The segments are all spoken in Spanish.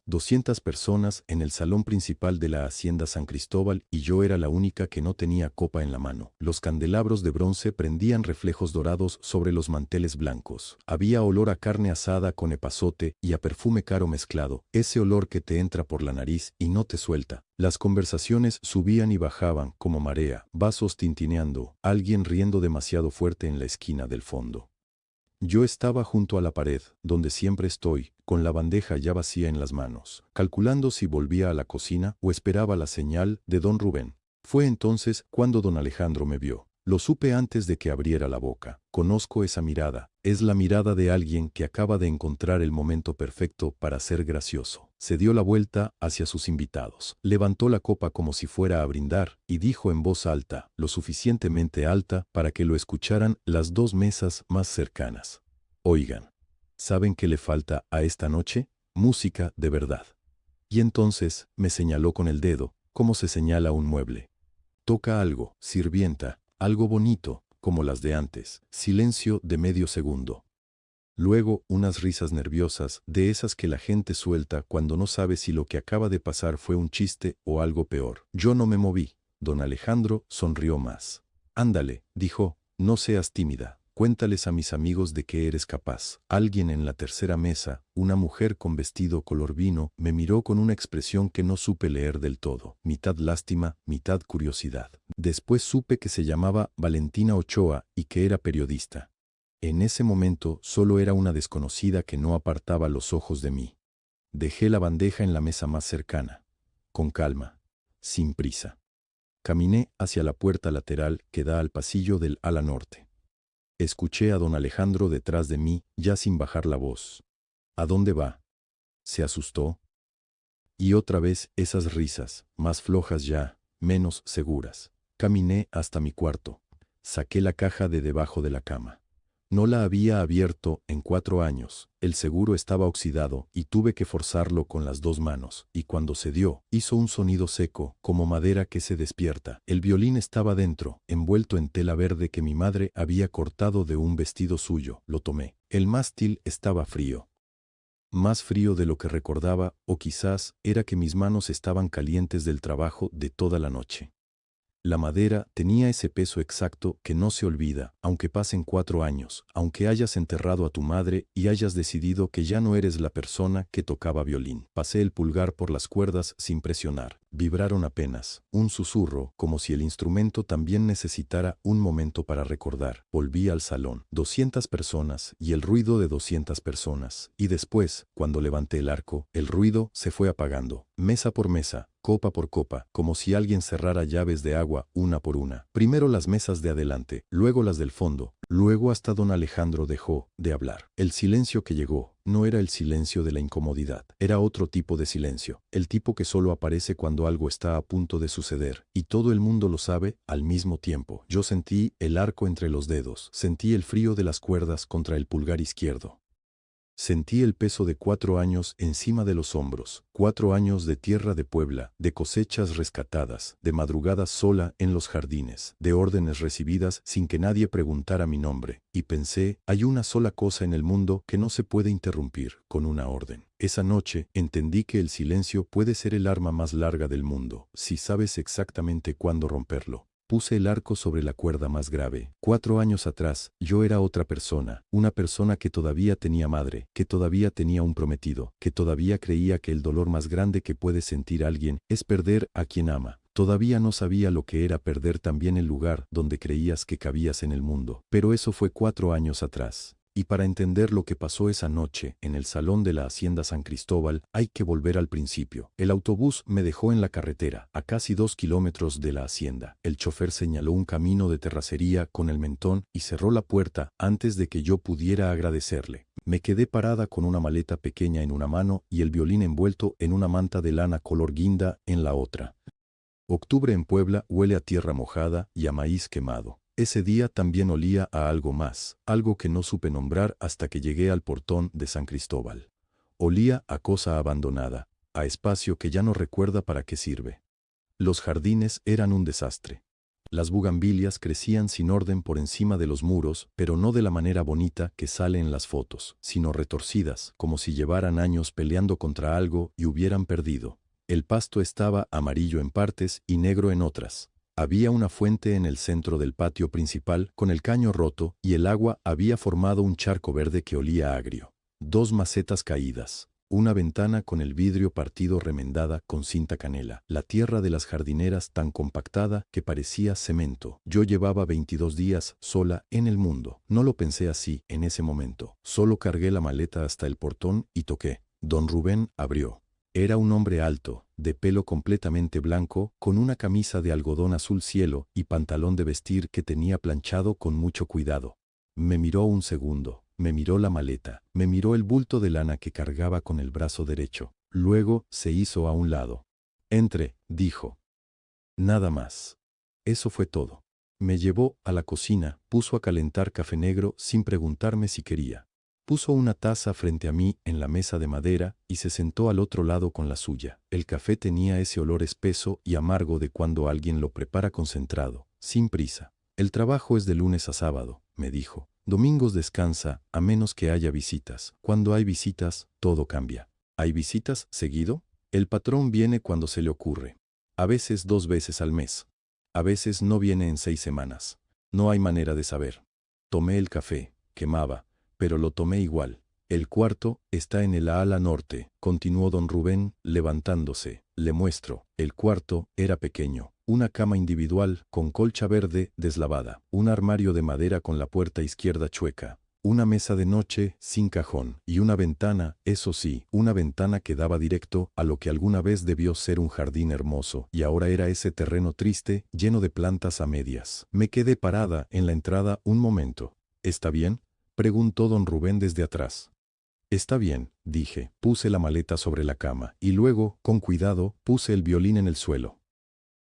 200 personas en el salón principal de la Hacienda San Cristóbal y yo era la única que no tenía copa en la mano. Los candelabros de bronce prendían reflejos dorados sobre los manteles blancos. Había olor a carne asada con epazote y a perfume caro mezclado, ese olor que te entra por la nariz y no te suelta. Las conversaciones subían y bajaban como marea, vasos tintineando, alguien riendo demasiado fuerte en la esquina del fondo. Yo estaba junto a la pared, donde siempre estoy, con la bandeja ya vacía en las manos, calculando si volvía a la cocina o esperaba la señal de don Rubén. Fue entonces cuando don Alejandro me vio. Lo supe antes de que abriera la boca. Conozco esa mirada. Es la mirada de alguien que acaba de encontrar el momento perfecto para ser gracioso. Se dio la vuelta hacia sus invitados. Levantó la copa como si fuera a brindar y dijo en voz alta, lo suficientemente alta para que lo escucharan las dos mesas más cercanas. Oigan, ¿saben qué le falta a esta noche? Música de verdad. Y entonces me señaló con el dedo, como se señala un mueble. Toca algo, sirvienta, algo bonito, como las de antes. Silencio de medio segundo. Luego unas risas nerviosas, de esas que la gente suelta cuando no sabe si lo que acaba de pasar fue un chiste o algo peor. Yo no me moví. Don Alejandro sonrió más. Ándale, dijo, no seas tímida. Cuéntales a mis amigos de qué eres capaz. Alguien en la tercera mesa, una mujer con vestido color vino, me miró con una expresión que no supe leer del todo. Mitad lástima, mitad curiosidad. Después supe que se llamaba Valentina Ochoa y que era periodista. En ese momento solo era una desconocida que no apartaba los ojos de mí. Dejé la bandeja en la mesa más cercana. Con calma, sin prisa. Caminé hacia la puerta lateral que da al pasillo del ala norte. Escuché a don Alejandro detrás de mí, ya sin bajar la voz. ¿A dónde va? ¿Se asustó? Y otra vez esas risas, más flojas ya, menos seguras. Caminé hasta mi cuarto. Saqué la caja de debajo de la cama. No la había abierto en 4 años, el seguro estaba oxidado y tuve que forzarlo con las 2 manos, y cuando se dio, hizo un sonido seco, como madera que se despierta. El violín estaba dentro, envuelto en tela verde que mi madre había cortado de un vestido suyo. Lo tomé. El mástil estaba frío. Más frío de lo que recordaba, o quizás era que mis manos estaban calientes del trabajo de toda la noche. La madera tenía ese peso exacto que no se olvida, aunque pasen 4 años, aunque hayas enterrado a tu madre y hayas decidido que ya no eres la persona que tocaba violín. Pasé el pulgar por las cuerdas sin presionar. Vibraron apenas, un susurro, como si el instrumento también necesitara un momento para recordar. Volví al salón. 200 personas y el ruido de 200 personas. Y después, cuando levanté el arco, el ruido se fue apagando, mesa por mesa, copa por copa, como si alguien cerrara llaves de agua una por una. Primero las mesas de adelante, luego las del fondo, luego hasta don Alejandro dejó de hablar. El silencio que llegó no era el silencio de la incomodidad, era otro tipo de silencio, el tipo que solo aparece cuando algo está a punto de suceder, y todo el mundo lo sabe al mismo tiempo. Yo sentí el arco entre los dedos, sentí el frío de las cuerdas contra el pulgar izquierdo. Sentí el peso de 4 años encima de los hombros, 4 años de tierra de Puebla, de cosechas rescatadas, de madrugadas sola en los jardines, de órdenes recibidas sin que nadie preguntara mi nombre, y pensé, hay una sola cosa en el mundo que no se puede interrumpir con una orden. Esa noche entendí que el silencio puede ser el arma más larga del mundo, si sabes exactamente cuándo romperlo. Puse el arco sobre la cuerda más grave. 4 años atrás, yo era otra persona, una persona que todavía tenía madre, que todavía tenía un prometido, que todavía creía que el dolor más grande que puede sentir alguien es perder a quien ama. Todavía no sabía lo que era perder también el lugar donde creías que cabías en el mundo. Pero eso fue 4 años atrás. Y para entender lo que pasó esa noche en el salón de la Hacienda San Cristóbal, hay que volver al principio. El autobús me dejó en la carretera, a casi 2 kilómetros de la hacienda. El chofer señaló un camino de terracería con el mentón y cerró la puerta antes de que yo pudiera agradecerle. Me quedé parada con una maleta pequeña en una mano y el violín envuelto en una manta de lana color guinda en la otra. Octubre en Puebla huele a tierra mojada y a maíz quemado. Ese día también olía a algo más, algo que no supe nombrar hasta que llegué al portón de San Cristóbal. Olía a cosa abandonada, a espacio que ya no recuerda para qué sirve. Los jardines eran un desastre. Las bugambilias crecían sin orden por encima de los muros, pero no de la manera bonita que sale en las fotos, sino retorcidas, como si llevaran años peleando contra algo y hubieran perdido. El pasto estaba amarillo en partes y negro en otras. Había una fuente en el centro del patio principal con el caño roto y el agua había formado un charco verde que olía agrio. 2 macetas caídas. Una ventana con el vidrio partido remendada con cinta canela. La tierra de las jardineras tan compactada que parecía cemento. Yo llevaba 22 días sola en el mundo. No lo pensé así en ese momento. Solo cargué la maleta hasta el portón y toqué. Don Rubén abrió. Era un hombre alto, de pelo completamente blanco, con una camisa de algodón azul cielo y pantalón de vestir que tenía planchado con mucho cuidado. Me miró un segundo. Me miró la maleta, me miró el bulto de lana que cargaba con el brazo derecho. Luego se hizo a un lado. Entre, dijo. Nada más. Eso fue todo. Me llevó a la cocina, puso a calentar café negro sin preguntarme si quería. Puso una taza frente a mí en la mesa de madera y se sentó al otro lado con la suya. El café tenía ese olor espeso y amargo de cuando alguien lo prepara concentrado, sin prisa. El trabajo es de lunes a sábado, me dijo. Domingos descansa, a menos que haya visitas. Cuando hay visitas, todo cambia. ¿Hay visitas seguido? El patrón viene cuando se le ocurre. A veces 2 veces al mes. A veces no viene en 6 semanas. No hay manera de saber. Tomé el café, quemaba, pero lo tomé igual. El cuarto está en el ala norte, continuó don Rubén, levantándose. Le muestro. El cuarto era pequeño. Una cama individual con colcha verde deslavada, un armario de madera con la puerta izquierda chueca, una mesa de noche sin cajón y una ventana, eso sí, una ventana que daba directo a lo que alguna vez debió ser un jardín hermoso y ahora era ese terreno triste, lleno de plantas a medias. Me quedé parada en la entrada un momento. ¿Está bien?, preguntó don Rubén desde atrás. Está bien, dije. Puse la maleta sobre la cama y luego, con cuidado, puse el violín en el suelo.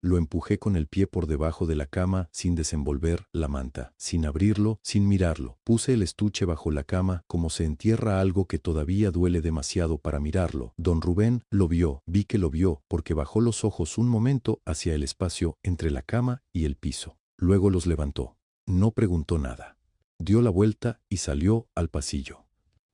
Lo empujé con el pie por debajo de la cama sin desenvolver la manta, sin abrirlo, sin mirarlo. Puse el estuche bajo la cama como se entierra algo que todavía duele demasiado para mirarlo. Don Rubén lo vio, vi que lo vio, porque bajó los ojos un momento hacia el espacio entre la cama y el piso. Luego los levantó. No preguntó nada. Dio la vuelta y salió al pasillo.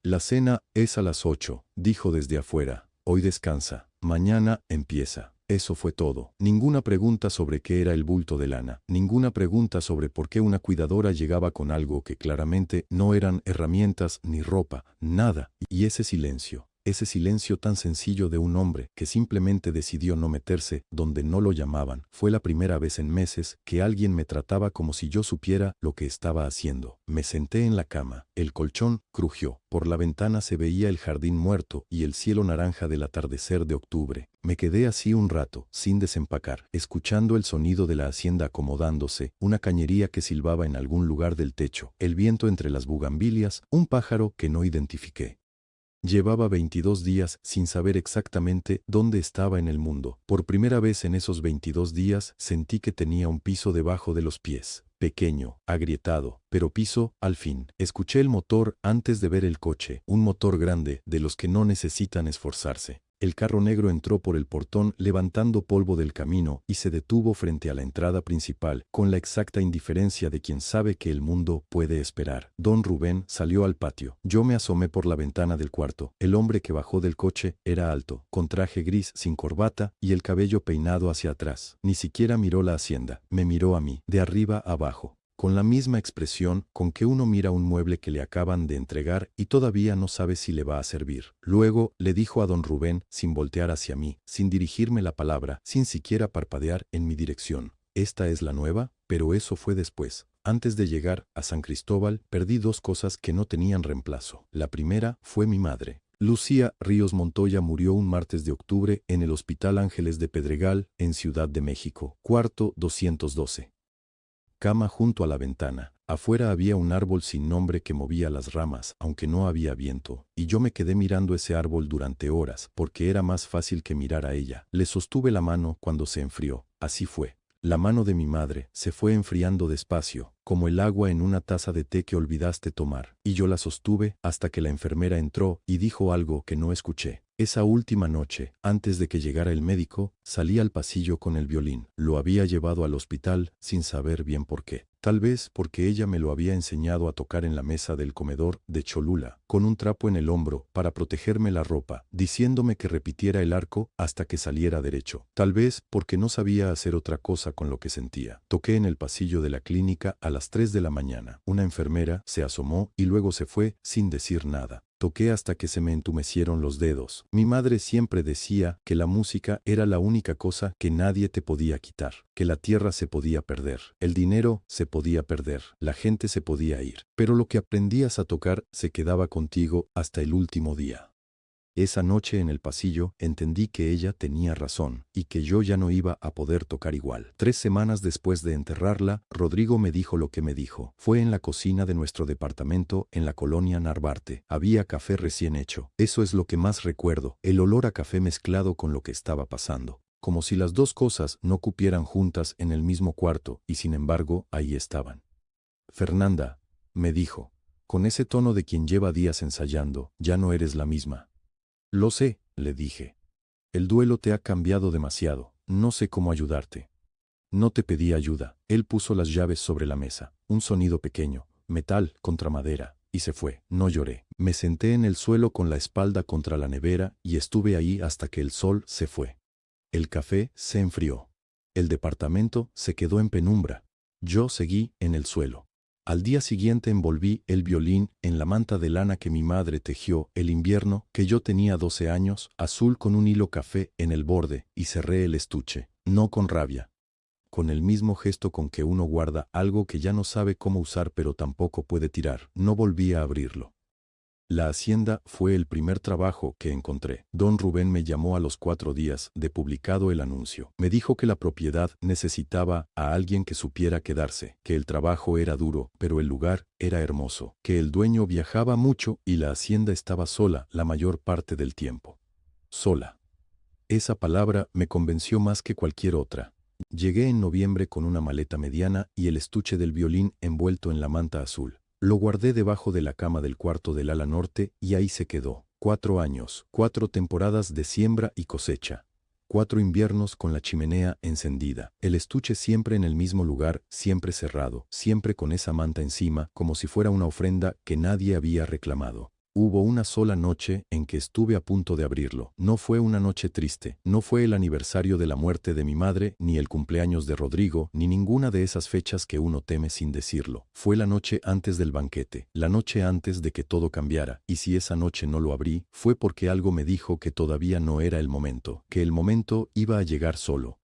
La cena es a las 8, dijo desde afuera. Hoy descansa, mañana empieza. Eso fue todo. Ninguna pregunta sobre qué era el bulto de lana. Ninguna pregunta sobre por qué una cuidadora llegaba con algo que claramente no eran herramientas ni ropa, nada. Y ese silencio tan sencillo de un hombre que simplemente decidió no meterse donde no lo llamaban. Fue la primera vez en meses que alguien me trataba como si yo supiera lo que estaba haciendo. Me senté en la cama. El colchón crujió. Por la ventana se veía el jardín muerto y el cielo naranja del atardecer de octubre. Me quedé así un rato, sin desempacar, escuchando el sonido de la hacienda acomodándose, una cañería que silbaba en algún lugar del techo, el viento entre las bugambilias, un pájaro que no identifiqué. Llevaba 22 días sin saber exactamente dónde estaba en el mundo. Por primera vez en esos 22 días sentí que tenía un piso debajo de los pies. Pequeño, agrietado, pero piso, al fin. Escuché el motor antes de ver el coche, un motor grande, de los que no necesitan esforzarse. El carro negro entró por el portón levantando polvo del camino y se detuvo frente a la entrada principal, con la exacta indiferencia de quien sabe que el mundo puede esperar. Don Rubén salió al patio. Yo me asomé por la ventana del cuarto. El hombre que bajó del coche era alto, con traje gris sin corbata y el cabello peinado hacia atrás. Ni siquiera miró la hacienda, me miró a mí, de arriba a abajo, con la misma expresión con que uno mira un mueble que le acaban de entregar y todavía no sabe si le va a servir. Luego le dijo a don Rubén, sin voltear hacia mí, sin dirigirme la palabra, sin siquiera parpadear en mi dirección. ¿Esta es la nueva? Pero eso fue después. Antes de llegar a San Cristóbal, perdí 2 cosas que no tenían reemplazo. La primera fue mi madre. Lucía Ríos Montoya murió un martes de octubre en el Hospital Ángeles de Pedregal, en Ciudad de México. Cuarto 212. Cama junto a la ventana. Afuera había un árbol sin nombre que movía las ramas, aunque no había viento, y yo me quedé mirando ese árbol durante horas, porque era más fácil que mirar a ella. Le sostuve la mano cuando se enfrió. Así fue. La mano de mi madre se fue enfriando despacio, como el agua en una taza de té que olvidaste tomar, y yo la sostuve hasta que la enfermera entró y dijo algo que no escuché. Esa última noche, antes de que llegara el médico, salí al pasillo con el violín. Lo había llevado al hospital sin saber bien por qué. Tal vez porque ella me lo había enseñado a tocar en la mesa del comedor de Cholula, con un trapo en el hombro para protegerme la ropa, diciéndome que repitiera el arco hasta que saliera derecho. Tal vez porque no sabía hacer otra cosa con lo que sentía. Toqué en el pasillo de la clínica a las 3 de la mañana. Una enfermera se asomó y luego se fue sin decir nada. Toqué hasta que se me entumecieron los dedos. Mi madre siempre decía que la música era la única cosa que nadie te podía quitar, que la tierra se podía perder, el dinero se podía perder, la gente se podía ir, pero lo que aprendías a tocar se quedaba contigo hasta el último día. Esa noche en el pasillo entendí que ella tenía razón y que yo ya no iba a poder tocar igual. 3 semanas después de enterrarla, Rodrigo me dijo lo que me dijo. Fue en la cocina de nuestro departamento en la colonia Narvarte. Había café recién hecho. Eso es lo que más recuerdo, el olor a café mezclado con lo que estaba pasando. Como si las dos cosas no cupieran juntas en el mismo cuarto, y sin embargo, ahí estaban. Fernanda, me dijo, con ese tono de quien lleva días ensayando, ya no eres la misma. Lo sé, le dije. El duelo te ha cambiado demasiado, no sé cómo ayudarte. No te pedí ayuda. Él puso las llaves sobre la mesa, un sonido pequeño, metal contra madera, y se fue. No lloré. Me senté en el suelo con la espalda contra la nevera y estuve ahí hasta que el sol se fue. El café se enfrió. El departamento se quedó en penumbra. Yo seguí en el suelo. Al día siguiente envolví el violín en la manta de lana que mi madre tejió el invierno que yo tenía 12 años, azul con un hilo café en el borde, y cerré el estuche, no con rabia. Con el mismo gesto con que uno guarda algo que ya no sabe cómo usar pero tampoco puede tirar. No volví a abrirlo. La hacienda fue el primer trabajo que encontré. Don Rubén me llamó a los 4 días de publicado el anuncio. Me dijo que la propiedad necesitaba a alguien que supiera quedarse, que el trabajo era duro, pero el lugar era hermoso, que el dueño viajaba mucho y la hacienda estaba sola la mayor parte del tiempo. Sola. Esa palabra me convenció más que cualquier otra. Llegué en noviembre con una maleta mediana y el estuche del violín envuelto en la manta azul. Lo guardé debajo de la cama del cuarto del ala norte y ahí se quedó. 4 años, 4 temporadas de siembra y cosecha. 4 inviernos con la chimenea encendida. El estuche siempre en el mismo lugar, siempre cerrado, siempre con esa manta encima, como si fuera una ofrenda que nadie había reclamado. Hubo una sola noche en que estuve a punto de abrirlo. No fue una noche triste, no fue el aniversario de la muerte de mi madre, ni el cumpleaños de Rodrigo, ni ninguna de esas fechas que uno teme sin decirlo. Fue la noche antes del banquete, la noche antes de que todo cambiara, y si esa noche no lo abrí, fue porque algo me dijo que todavía no era el momento, que el momento iba a llegar solo.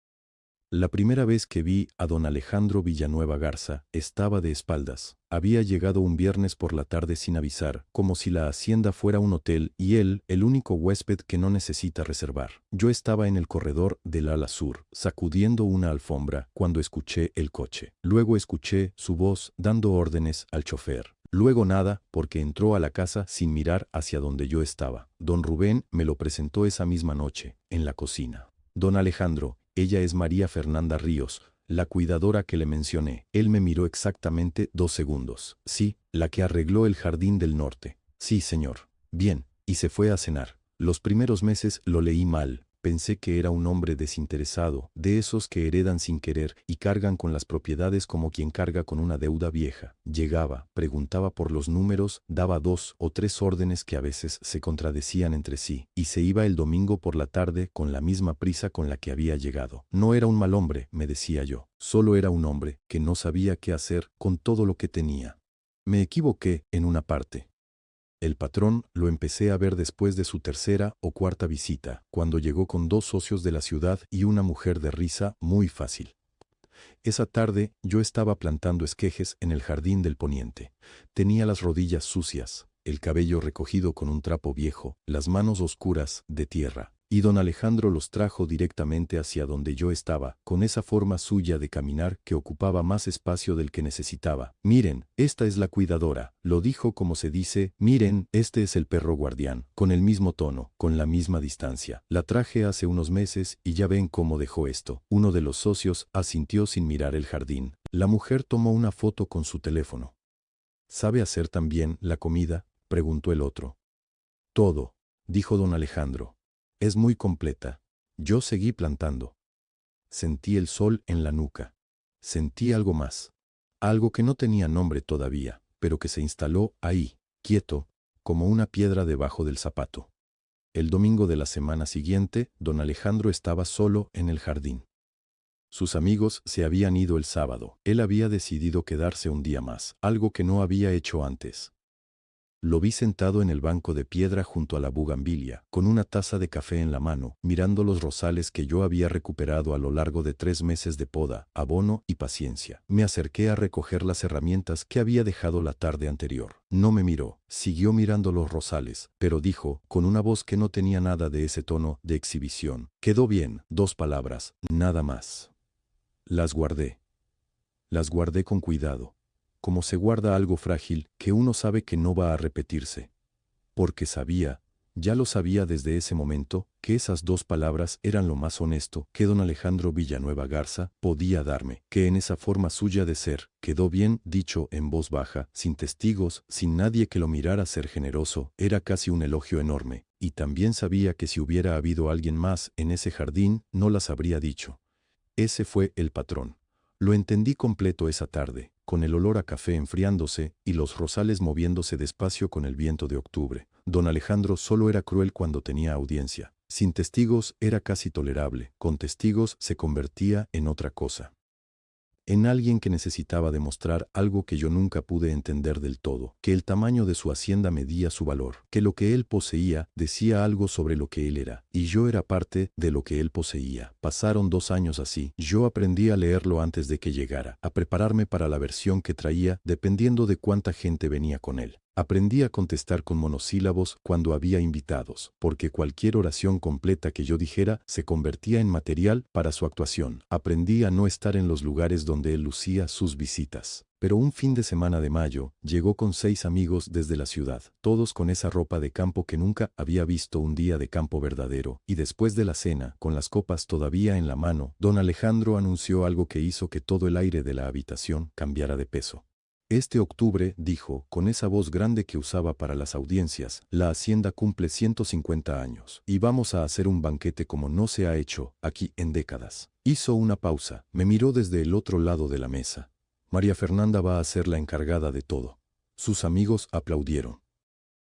La primera vez que vi a don Alejandro Villanueva Garza, estaba de espaldas. Había llegado un viernes por la tarde sin avisar, como si la hacienda fuera un hotel y él, el único huésped que no necesita reservar. Yo estaba en el corredor del ala sur, sacudiendo una alfombra, cuando escuché el coche. Luego escuché su voz dando órdenes al chofer. Luego nada, porque entró a la casa sin mirar hacia donde yo estaba. Don Rubén me lo presentó esa misma noche, en la cocina. Don Alejandro, ella es María Fernanda Ríos, la cuidadora que le mencioné. Él me miró exactamente 2 segundos. Sí, la que arregló el jardín del norte. Sí, señor. Bien, y se fue a cenar. Los primeros meses lo leí mal. Pensé que era un hombre desinteresado, de esos que heredan sin querer y cargan con las propiedades como quien carga con una deuda vieja. Llegaba, preguntaba por los números, daba 2 o 3 órdenes que a veces se contradecían entre sí, y se iba el domingo por la tarde con la misma prisa con la que había llegado. No era un mal hombre, me decía yo, solo era un hombre que no sabía qué hacer con todo lo que tenía. Me equivoqué en una parte. El patrón lo empecé a ver después de su tercera o cuarta visita, cuando llegó con 2 socios de la ciudad y una mujer de risa muy fácil. Esa tarde yo estaba plantando esquejes en el jardín del poniente. Tenía las rodillas sucias, el cabello recogido con un trapo viejo, las manos oscuras de tierra. Y don Alejandro los trajo directamente hacia donde yo estaba, con esa forma suya de caminar que ocupaba más espacio del que necesitaba. Miren, esta es la cuidadora, lo dijo como se dice, miren, este es el perro guardián, con el mismo tono, con la misma distancia. La traje hace unos meses y ya ven cómo dejó esto. Uno de los socios asintió sin mirar el jardín. La mujer tomó una foto con su teléfono. ¿Sabe hacer también la comida?, preguntó el otro. Todo, dijo don Alejandro. Es muy completa. Yo seguí plantando. Sentí el sol en la nuca. Sentí algo más. Algo que no tenía nombre todavía, pero que se instaló ahí, quieto, como una piedra debajo del zapato. El domingo de la semana siguiente, don Alejandro estaba solo en el jardín. Sus amigos se habían ido el sábado. Él había decidido quedarse un día más, algo que no había hecho antes. Lo vi sentado en el banco de piedra junto a la bugambilia, con una taza de café en la mano, mirando los rosales que yo había recuperado a lo largo de 3 meses de poda, abono y paciencia. Me acerqué a recoger las herramientas que había dejado la tarde anterior. No me miró, siguió mirando los rosales, pero dijo, con una voz que no tenía nada de ese tono de exhibición: quedó bien, 2 palabras, nada más. Las guardé. Las guardé con cuidado, como se guarda algo frágil que uno sabe que no va a repetirse. Porque sabía, ya lo sabía desde ese momento, que esas 2 palabras eran lo más honesto que don Alejandro Villanueva Garza podía darme, que en esa forma suya de ser, quedó bien dicho en voz baja, sin testigos, sin nadie que lo mirara ser generoso, era casi un elogio enorme, y también sabía que si hubiera habido alguien más en ese jardín, no las habría dicho. Ese fue el patrón. Lo entendí completo esa tarde, con el olor a café enfriándose y los rosales moviéndose despacio con el viento de octubre. Don Alejandro solo era cruel cuando tenía audiencia. Sin testigos era casi tolerable, con testigos se convertía en otra cosa. En alguien que necesitaba demostrar algo que yo nunca pude entender del todo, que el tamaño de su hacienda medía su valor, que lo que él poseía decía algo sobre lo que él era, y yo era parte de lo que él poseía. Pasaron 2 años así. Yo aprendí a leerlo antes de que llegara, a prepararme para la versión que traía dependiendo de cuánta gente venía con él. Aprendí a contestar con monosílabos cuando había invitados, porque cualquier oración completa que yo dijera se convertía en material para su actuación. Aprendí a no estar en los lugares donde él lucía sus visitas. Pero un fin de semana de mayo, llegó con 6 amigos desde la ciudad, todos con esa ropa de campo que nunca había visto un día de campo verdadero, y después de la cena, con las copas todavía en la mano, don Alejandro anunció algo que hizo que todo el aire de la habitación cambiara de peso. Este octubre, dijo, con esa voz grande que usaba para las audiencias, la hacienda cumple 150 años, y vamos a hacer un banquete como no se ha hecho aquí en décadas. Hizo una pausa, me miró desde el otro lado de la mesa. María Fernanda va a ser la encargada de todo. Sus amigos aplaudieron.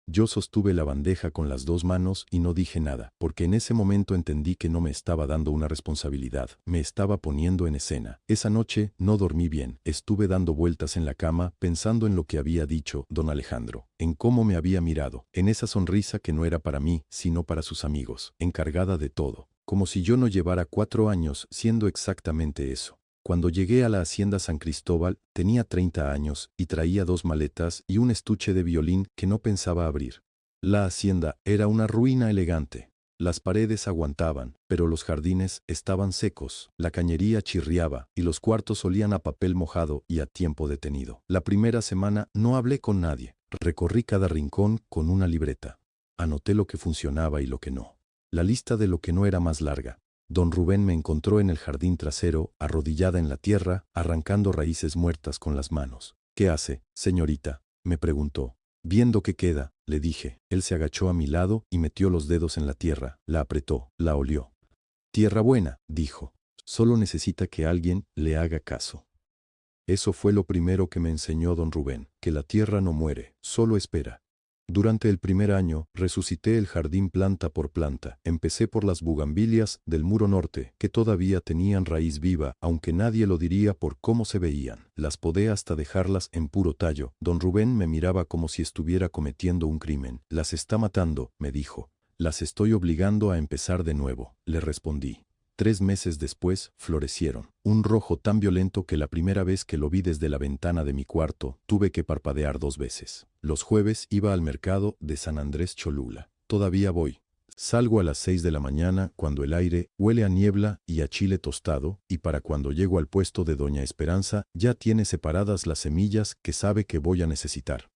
Yo sostuve la bandeja con las 2 manos y no dije nada, porque en ese momento entendí que no me estaba dando una responsabilidad, me estaba poniendo en escena. Esa noche no dormí bien, estuve dando vueltas en la cama pensando en lo que había dicho don Alejandro, en cómo me había mirado, en esa sonrisa que no era para mí, sino para sus amigos, encargada de todo, como si yo no llevara 4 años siendo exactamente eso. Cuando llegué a la hacienda San Cristóbal, tenía 30 años y traía 2 maletas y un estuche de violín que no pensaba abrir. La hacienda era una ruina elegante. Las paredes aguantaban, pero los jardines estaban secos, la cañería chirriaba y los cuartos olían a papel mojado y a tiempo detenido. La primera semana no hablé con nadie. Recorrí cada rincón con una libreta. Anoté lo que funcionaba y lo que no. La lista de lo que no era más larga. Don Rubén me encontró en el jardín trasero, arrodillada en la tierra, arrancando raíces muertas con las manos. ¿Qué hace, señorita?, me preguntó. Viendo qué queda, le dije. Él se agachó a mi lado y metió los dedos en la tierra, la apretó, la olió. Tierra buena, dijo. Solo necesita que alguien le haga caso. Eso fue lo primero que me enseñó don Rubén, que la tierra no muere, solo espera. Durante el primer año, resucité el jardín planta por planta. Empecé por las bugambilias del muro norte, que todavía tenían raíz viva, aunque nadie lo diría por cómo se veían. Las podé hasta dejarlas en puro tallo. Don Rubén me miraba como si estuviera cometiendo un crimen. Las está matando, me dijo. Las estoy obligando a empezar de nuevo, le respondí. 3 meses después, florecieron. Un rojo tan violento que la primera vez que lo vi desde la ventana de mi cuarto, tuve que parpadear 2 veces. Los jueves iba al mercado de San Andrés Cholula. Todavía voy. Salgo a las 6 de la mañana cuando el aire huele a niebla y a chile tostado, y para cuando llego al puesto de Doña Esperanza ya tiene separadas las semillas que sabe que voy a necesitar.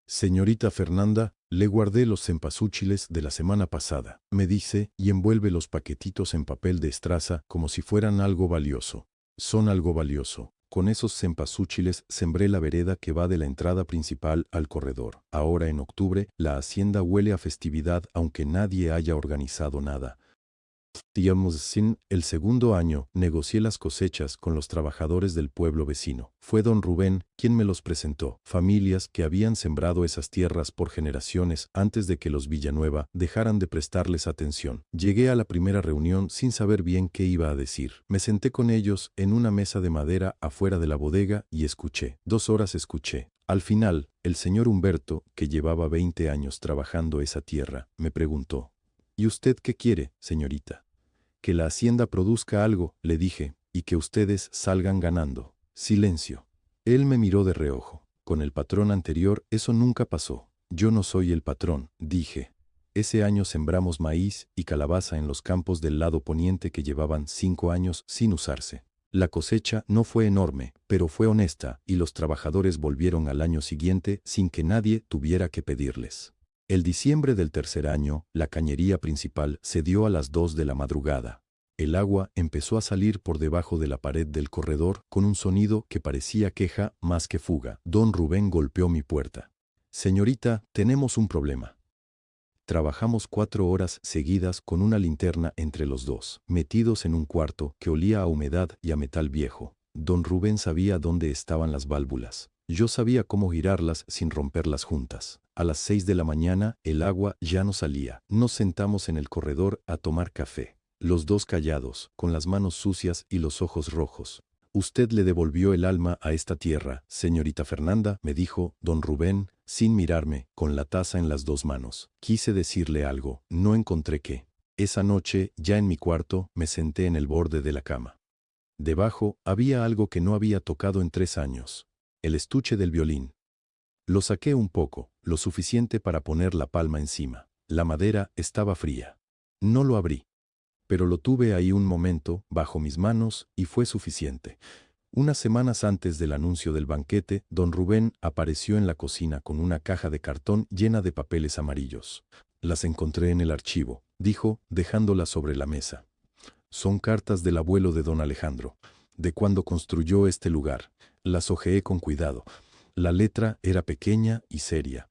Señorita Fernanda, le guardé los cempasúchiles de la semana pasada, me dice, y envuelve los paquetitos en papel de estraza como si fueran algo valioso. Son algo valioso. Con esos cempasúchiles sembré la vereda que va de la entrada principal al corredor. Ahora en octubre, la hacienda huele a festividad aunque nadie haya organizado nada. Digamos, sin el segundo año, negocié las cosechas con los trabajadores del pueblo vecino. Fue don Rubén quien me los presentó, familias que habían sembrado esas tierras por generaciones antes de que los Villanueva dejaran de prestarles atención. Llegué a la primera reunión sin saber bien qué iba a decir. Me senté con ellos en una mesa de madera afuera de la bodega y escuché. 2 horas escuché. Al final, el señor Humberto, que llevaba 20 años trabajando esa tierra, me preguntó: ¿Y usted qué quiere, señorita? Que la hacienda produzca algo, le dije, y que ustedes salgan ganando. Silencio. Él me miró de reojo. Con el patrón anterior eso nunca pasó. Yo no soy el patrón, dije. Ese año sembramos maíz y calabaza en los campos del lado poniente que llevaban 5 años sin usarse. La cosecha no fue enorme, pero fue honesta, y los trabajadores volvieron al año siguiente sin que nadie tuviera que pedirles. El diciembre del tercer año, la cañería principal se dio a las 2 de la madrugada. El agua empezó a salir por debajo de la pared del corredor con un sonido que parecía queja más que fuga. Don Rubén golpeó mi puerta. Señorita, tenemos un problema. Trabajamos 4 horas seguidas con una linterna entre los dos, metidos en un cuarto que olía a humedad y a metal viejo. Don Rubén sabía dónde estaban las válvulas. Yo sabía cómo girarlas sin romperlas juntas. A las 6 de la mañana el agua ya no salía. Nos sentamos en el corredor a tomar café. Los dos callados, con las manos sucias y los ojos rojos. Usted le devolvió el alma a esta tierra, señorita Fernanda, me dijo don Rubén, sin mirarme, con la taza en las 2 manos. Quise decirle algo, no encontré qué. Esa noche, ya en mi cuarto, me senté en el borde de la cama. Debajo había algo que no había tocado en 3 años. El estuche del violín. Lo saqué un poco, lo suficiente para poner la palma encima. La madera estaba fría. No lo abrí. Pero lo tuve ahí un momento, bajo mis manos, y fue suficiente. Unas semanas antes del anuncio del banquete, don Rubén apareció en la cocina con una caja de cartón llena de papeles amarillos. Las encontré en el archivo, dijo, dejándolas sobre la mesa. Son cartas del abuelo de don Alejandro, de cuando construyó este lugar. Las hojeé con cuidado. La letra era pequeña y seria.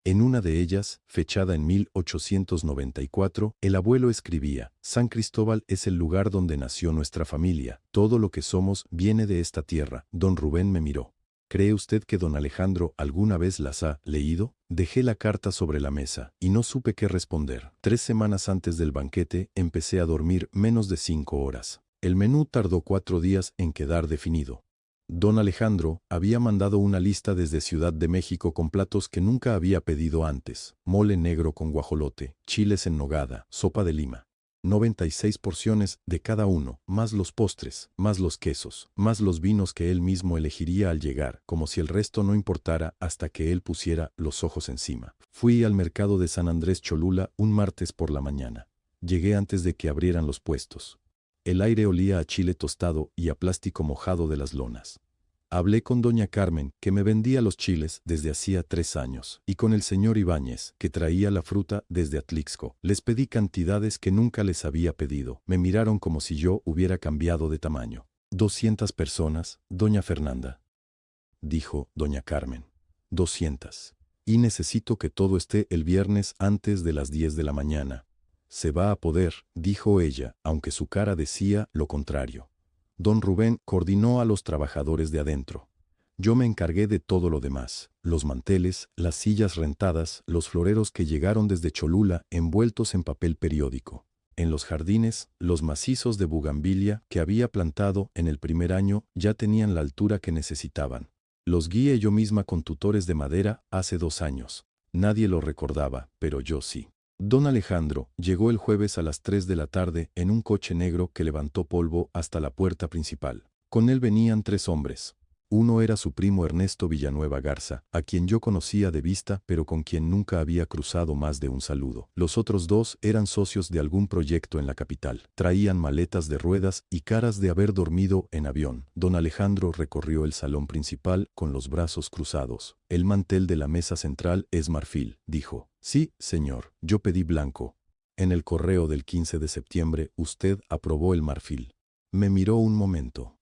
En una de ellas, fechada en 1894, el abuelo escribía: San Cristóbal es el lugar donde nació nuestra familia. Todo lo que somos viene de esta tierra. Don Rubén me miró. ¿Cree usted que don Alejandro alguna vez las ha leído? Dejé la carta sobre la mesa y no supe qué responder. 3 semanas antes del banquete empecé a dormir menos de 5 horas. El menú tardó 4 días en quedar definido. Don Alejandro había mandado una lista desde Ciudad de México con platos que nunca había pedido antes: mole negro con guajolote, chiles en nogada, sopa de lima. 96 porciones de cada uno, más los postres, más los quesos, más los vinos que él mismo elegiría al llegar, como si el resto no importara hasta que él pusiera los ojos encima. Fui al mercado de San Andrés Cholula un martes por la mañana. Llegué antes de que abrieran los puestos. El aire olía a chile tostado y a plástico mojado de las lonas. Hablé con doña Carmen, que me vendía los chiles desde hacía 3 años, y con el señor Ibáñez, que traía la fruta desde Atlixco. Les pedí cantidades que nunca les había pedido. Me miraron como si yo hubiera cambiado de tamaño. 200 personas, doña Fernanda, dijo doña Carmen. 200. Y necesito que todo esté el viernes antes de las 10 de la mañana. Se va a poder, dijo ella, aunque su cara decía lo contrario. Don Rubén coordinó a los trabajadores de adentro. Yo me encargué de todo lo demás: los manteles, las sillas rentadas, los floreros que llegaron desde Cholula envueltos en papel periódico. En los jardines, los macizos de bugambilia que había plantado en el primer año ya tenían la altura que necesitaban. Los guié yo misma con tutores de madera hace 2 años. Nadie lo recordaba, pero yo sí. Don Alejandro llegó el jueves a las 3 de la tarde en un coche negro que levantó polvo hasta la puerta principal. Con él venían 3 hombres. Uno era su primo Ernesto Villanueva Garza, a quien yo conocía de vista pero con quien nunca había cruzado más de un saludo. Los otros 2 eran socios de algún proyecto en la capital. Traían maletas de ruedas y caras de haber dormido en avión. Don Alejandro recorrió el salón principal con los brazos cruzados. El mantel de la mesa central es marfil, dijo. Sí, señor, yo pedí blanco. En el correo del 15 de septiembre usted aprobó el marfil. Me miró un momento.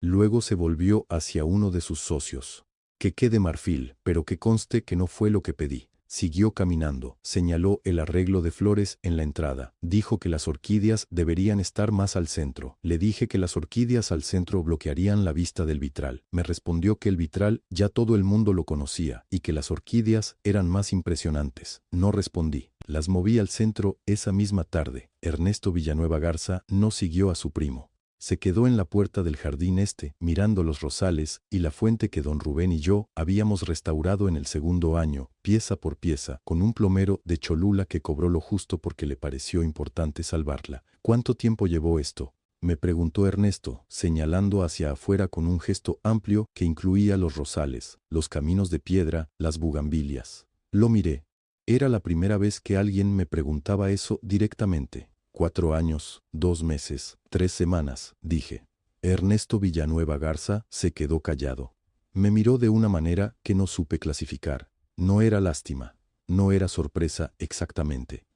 Luego se volvió hacia uno de sus socios. Que quede marfil, pero que conste que no fue lo que pedí. Siguió caminando, señaló el arreglo de flores en la entrada. Dijo que las orquídeas deberían estar más al centro. Le dije que las orquídeas al centro bloquearían la vista del vitral. Me respondió que el vitral ya todo el mundo lo conocía y que las orquídeas eran más impresionantes. No respondí. Las moví al centro esa misma tarde. Ernesto Villanueva Garza no siguió a su primo. Se quedó en la puerta del jardín este, mirando los rosales y la fuente que don Rubén y yo habíamos restaurado en el segundo año, pieza por pieza, con un plomero de Cholula que cobró lo justo porque le pareció importante salvarla. ¿Cuánto tiempo llevó esto?, me preguntó Ernesto, señalando hacia afuera con un gesto amplio que incluía los rosales, los caminos de piedra, las bugambilias. Lo miré. Era la primera vez que alguien me preguntaba eso directamente. 4 años, 2 meses, 3 semanas, dije. Ernesto Villanueva Garza se quedó callado. Me miró de una manera que no supe clasificar. No era lástima, no era sorpresa exactamente.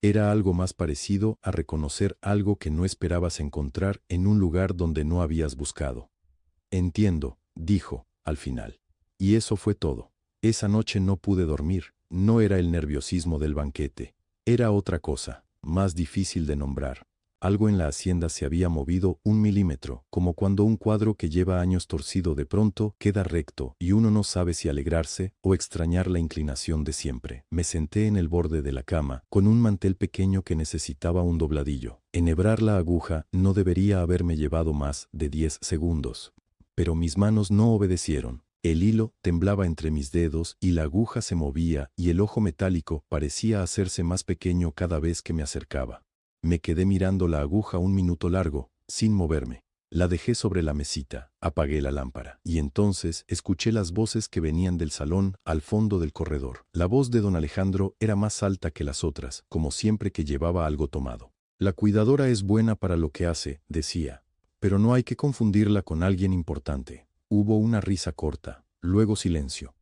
Era algo más parecido a reconocer algo que no esperabas encontrar en un lugar donde no habías buscado. Entiendo, dijo, al final. Y eso fue todo. Esa noche no pude dormir. No era el nerviosismo del banquete. Era otra cosa, más difícil de nombrar. Algo en la hacienda se había movido 1 milímetro, como cuando un cuadro que lleva años torcido de pronto queda recto y uno no sabe si alegrarse o extrañar la inclinación de siempre. Me senté en el borde de la cama, con un mantel pequeño que necesitaba un dobladillo. Enhebrar la aguja no debería haberme llevado más de 10 segundos. Pero mis manos no obedecieron. El hilo temblaba entre mis dedos y la aguja se movía y el ojo metálico parecía hacerse más pequeño cada vez que me acercaba. Me quedé mirando la aguja un minuto largo, sin moverme. La dejé sobre la mesita, apagué la lámpara y entonces escuché las voces que venían del salón al fondo del corredor. La voz de don Alejandro era más alta que las otras, como siempre que llevaba algo tomado. La cuidadora es buena para lo que hace, decía, pero no hay que confundirla con alguien importante. Hubo una risa corta, luego silencio.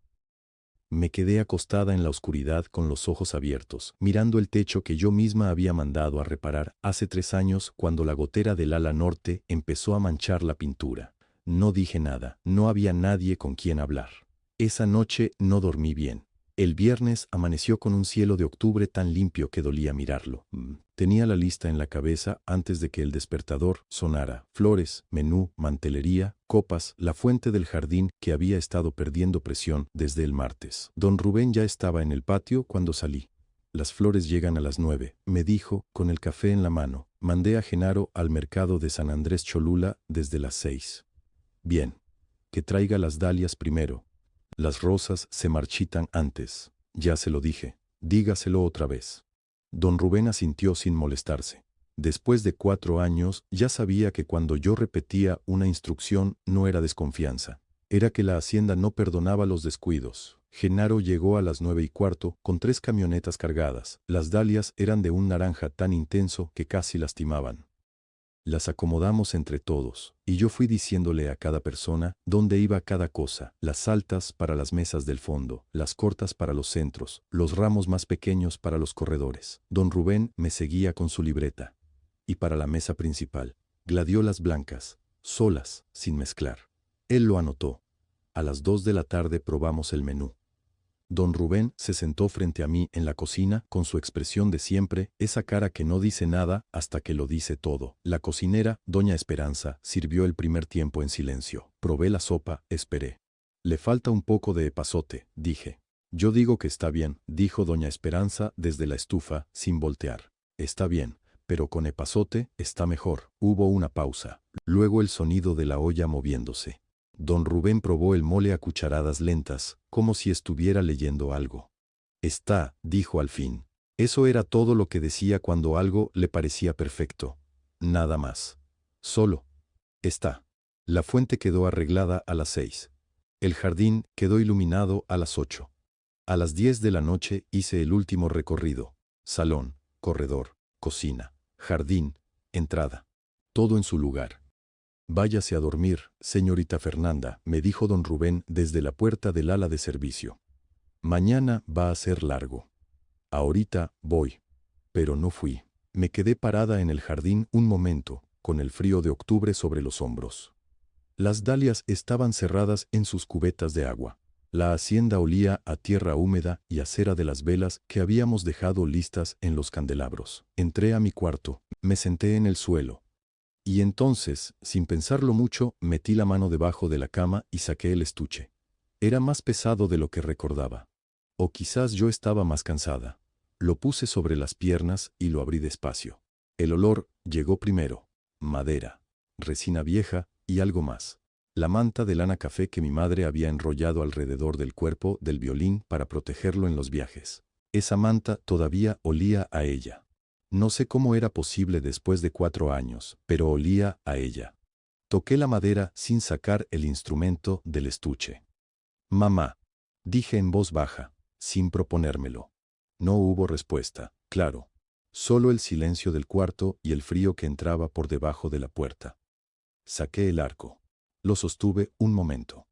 Me quedé acostada en la oscuridad con los ojos abiertos, mirando el techo que yo misma había mandado a reparar hace 3 años cuando la gotera del ala norte empezó a manchar la pintura. No dije nada, no había nadie con quien hablar. Esa noche no dormí bien. El viernes amaneció con un cielo de octubre tan limpio que dolía mirarlo. Tenía la lista en la cabeza antes de que el despertador sonara. Flores, menú, mantelería, copas, la fuente del jardín que había estado perdiendo presión desde el martes. Don Rubén ya estaba en el patio cuando salí. Las flores llegan a las 9, me dijo, con el café en la mano. Mandé a Genaro al mercado de San Andrés Cholula desde las 6. Bien. Que traiga las dalias primero. Las rosas se marchitan antes. Ya se lo dije. Dígaselo otra vez. Don Rubén asintió sin molestarse. Después de 4 años, ya sabía que cuando yo repetía una instrucción no era desconfianza. Era que la hacienda no perdonaba los descuidos. Genaro llegó a las 9:15 con 3 camionetas cargadas. Las dalias eran de un naranja tan intenso que casi lastimaban. Las acomodamos entre todos, y yo fui diciéndole a cada persona dónde iba cada cosa, las altas para las mesas del fondo, las cortas para los centros, los ramos más pequeños para los corredores. Don Rubén me seguía con su libreta. Y para la mesa principal, gladiolas blancas, solas, sin mezclar. Él lo anotó. A las 2 de la tarde probamos el menú. Don Rubén se sentó frente a mí en la cocina con su expresión de siempre, esa cara que no dice nada hasta que lo dice todo. La cocinera, doña Esperanza, sirvió el primer tiempo en silencio. Probé la sopa, esperé. Le falta un poco de epazote, dije. Yo digo que está bien, dijo doña Esperanza desde la estufa, sin voltear. Está bien, pero con epazote está mejor. Hubo una pausa. Luego el sonido de la olla moviéndose. Don Rubén probó el mole a cucharadas lentas, como si estuviera leyendo algo. Está, dijo al fin. Eso era todo lo que decía cuando algo le parecía perfecto. Nada más. Solo. Está. La fuente quedó arreglada a las 6. El jardín quedó iluminado a las 8. A las 10 de la noche hice el último recorrido. Salón, corredor, cocina, jardín, entrada. Todo en su lugar. Váyase a dormir, señorita Fernanda, me dijo don Rubén desde la puerta del ala de servicio. Mañana va a ser largo. Ahorita voy. Pero no fui. Me quedé parada en el jardín un momento, con el frío de octubre sobre los hombros. Las dalias estaban cerradas en sus cubetas de agua. La hacienda olía a tierra húmeda y a cera de las velas que habíamos dejado listas en los candelabros. Entré a mi cuarto, me senté en el suelo. Y entonces, sin pensarlo mucho, metí la mano debajo de la cama y saqué el estuche. Era más pesado de lo que recordaba. O quizás yo estaba más cansada. Lo puse sobre las piernas y lo abrí despacio. El olor llegó primero. Madera, resina vieja y algo más. La manta de lana café que mi madre había enrollado alrededor del cuerpo del violín para protegerlo en los viajes. Esa manta todavía olía a ella. No sé cómo era posible después de 4 años, pero olía a ella. Toqué la madera sin sacar el instrumento del estuche. «Mamá», dije en voz baja, sin proponérmelo. No hubo respuesta, claro. Solo el silencio del cuarto y el frío que entraba por debajo de la puerta. Saqué el arco. Lo sostuve un momento.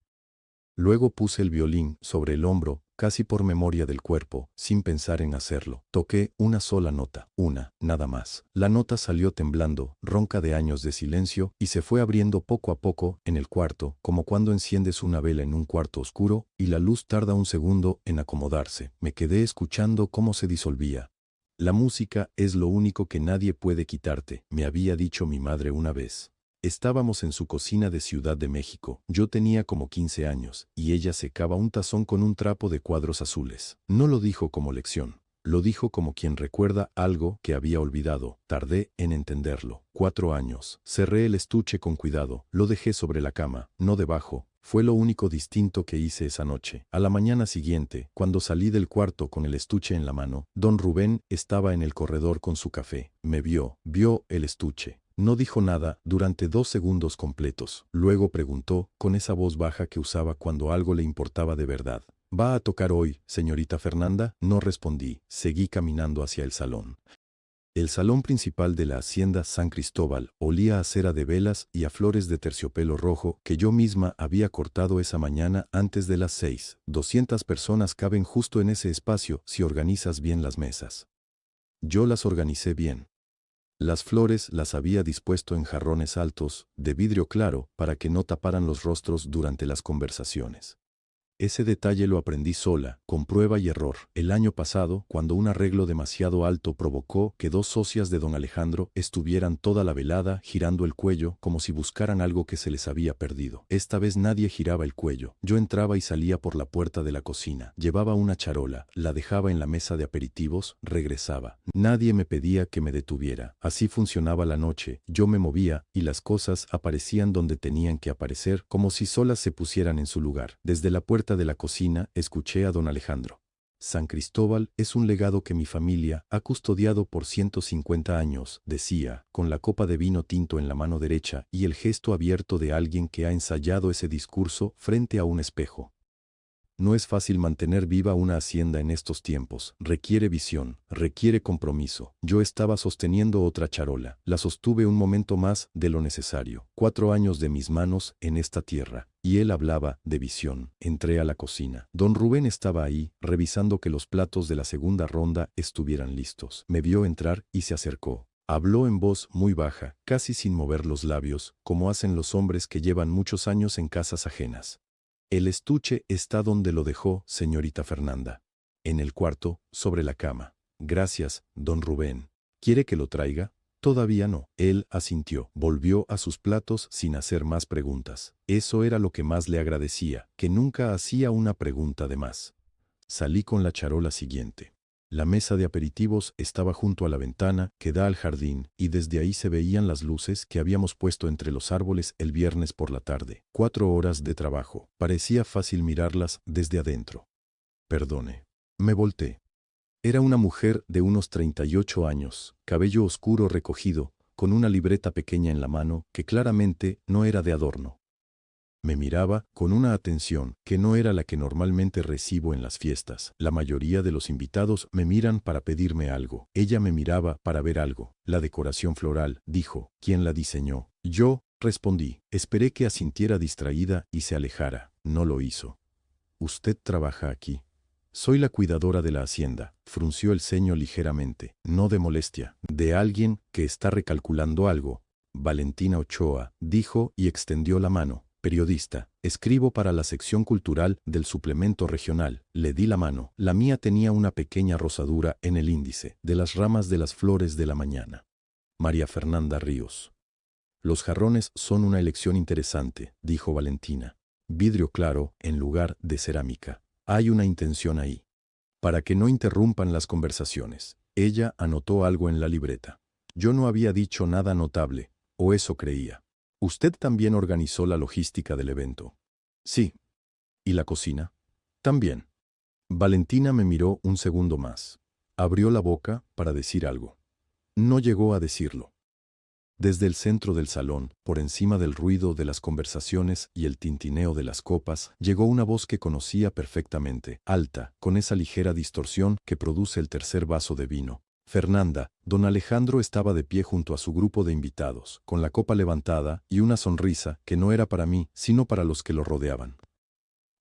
Luego puse el violín sobre el hombro, casi por memoria del cuerpo, sin pensar en hacerlo. Toqué una sola nota, una, nada más. La nota salió temblando, ronca de años de silencio, y se fue abriendo poco a poco en el cuarto, como cuando enciendes una vela en un cuarto oscuro, y la luz tarda un segundo en acomodarse. Me quedé escuchando cómo se disolvía. La música es lo único que nadie puede quitarte, me había dicho mi madre una vez. Estábamos en su cocina de Ciudad de México. Yo tenía como 15 años, y ella secaba un tazón con un trapo de cuadros azules. No lo dijo como lección. Lo dijo como quien recuerda algo que había olvidado. Tardé en entenderlo. 4 años. Cerré el estuche con cuidado. Lo dejé sobre la cama, no debajo. Fue lo único distinto que hice esa noche. A la mañana siguiente, cuando salí del cuarto con el estuche en la mano, don Rubén estaba en el corredor con su café. Me vio el estuche. No dijo nada durante 2 segundos completos. Luego preguntó, con esa voz baja que usaba cuando algo le importaba de verdad. ¿Va a tocar hoy, señorita Fernanda? No respondí. Seguí caminando hacia el salón. El salón principal de la hacienda San Cristóbal olía a cera de velas y a flores de terciopelo rojo que yo misma había cortado esa mañana antes de las 6. 200 personas caben justo en ese espacio si organizas bien las mesas. Yo las organicé bien. Las flores las había dispuesto en jarrones altos, de vidrio claro, para que no taparan los rostros durante las conversaciones. Ese detalle lo aprendí sola, con prueba y error, el año pasado, cuando un arreglo demasiado alto provocó que 2 socias de don Alejandro estuvieran toda la velada girando el cuello como si buscaran algo que se les había perdido. Esta vez nadie giraba el cuello. Yo entraba y salía por la puerta de la cocina. Llevaba una charola, la dejaba en la mesa de aperitivos, regresaba. Nadie me pedía que me detuviera. Así funcionaba la noche. Yo me movía y las cosas aparecían donde tenían que aparecer, como si solas se pusieran en su lugar. Desde la puerta de la cocina escuché a don Alejandro. San Cristóbal es un legado que mi familia ha custodiado por 150 años, decía, con la copa de vino tinto en la mano derecha y el gesto abierto de alguien que ha ensayado ese discurso frente a un espejo. No es fácil mantener viva una hacienda en estos tiempos. Requiere visión, requiere compromiso. Yo estaba sosteniendo otra charola. La sostuve un momento más de lo necesario. 4 años de mis manos en esta tierra. Y él hablaba de visión. Entré a la cocina. Don Rubén estaba ahí, revisando que los platos de la segunda ronda estuvieran listos. Me vio entrar y se acercó. Habló en voz muy baja, casi sin mover los labios, como hacen los hombres que llevan muchos años en casas ajenas. El estuche está donde lo dejó, señorita Fernanda. En el cuarto, sobre la cama. Gracias, don Rubén. ¿Quiere que lo traiga? Todavía no. Él asintió. Volvió a sus platos sin hacer más preguntas. Eso era lo que más le agradecía, que nunca hacía una pregunta de más. Salí con la charola siguiente. La mesa de aperitivos estaba junto a la ventana que da al jardín y desde ahí se veían las luces que habíamos puesto entre los árboles el viernes por la tarde. 4 horas de trabajo. Parecía fácil mirarlas desde adentro. Perdone. Me volteé. Era una mujer de unos 38 años, cabello oscuro recogido, con una libreta pequeña en la mano que claramente no era de adorno. Me miraba con una atención que no era la que normalmente recibo en las fiestas. La mayoría de los invitados me miran para pedirme algo. Ella me miraba para ver algo. La decoración floral, dijo. ¿Quién la diseñó? Yo, respondí. Esperé que asintiera distraída y se alejara. No lo hizo. ¿Usted trabaja aquí? Soy la cuidadora de la hacienda. Frunció el ceño ligeramente. No de molestia. De alguien que está recalculando algo. Valentina Ochoa, dijo y extendió la mano. Periodista, escribo para la sección cultural del suplemento regional. Le di la mano. La mía tenía una pequeña rosadura en el índice, de las ramas de las flores de la mañana. María Fernanda Ríos. Los jarrones son una elección interesante, dijo Valentina. Vidrio claro en lugar de cerámica. Hay una intención ahí. Para que no interrumpan las conversaciones, ella anotó algo en la libreta. Yo no había dicho nada notable, o eso creía. ¿Usted también organizó la logística del evento? Sí. ¿Y la cocina? También. Valentina me miró un segundo más. Abrió la boca para decir algo. No llegó a decirlo. Desde el centro del salón, por encima del ruido de las conversaciones y el tintineo de las copas, llegó una voz que conocía perfectamente, alta, con esa ligera distorsión que produce el tercer vaso de vino. Fernanda, don Alejandro estaba de pie junto a su grupo de invitados, con la copa levantada y una sonrisa que no era para mí, sino para los que lo rodeaban.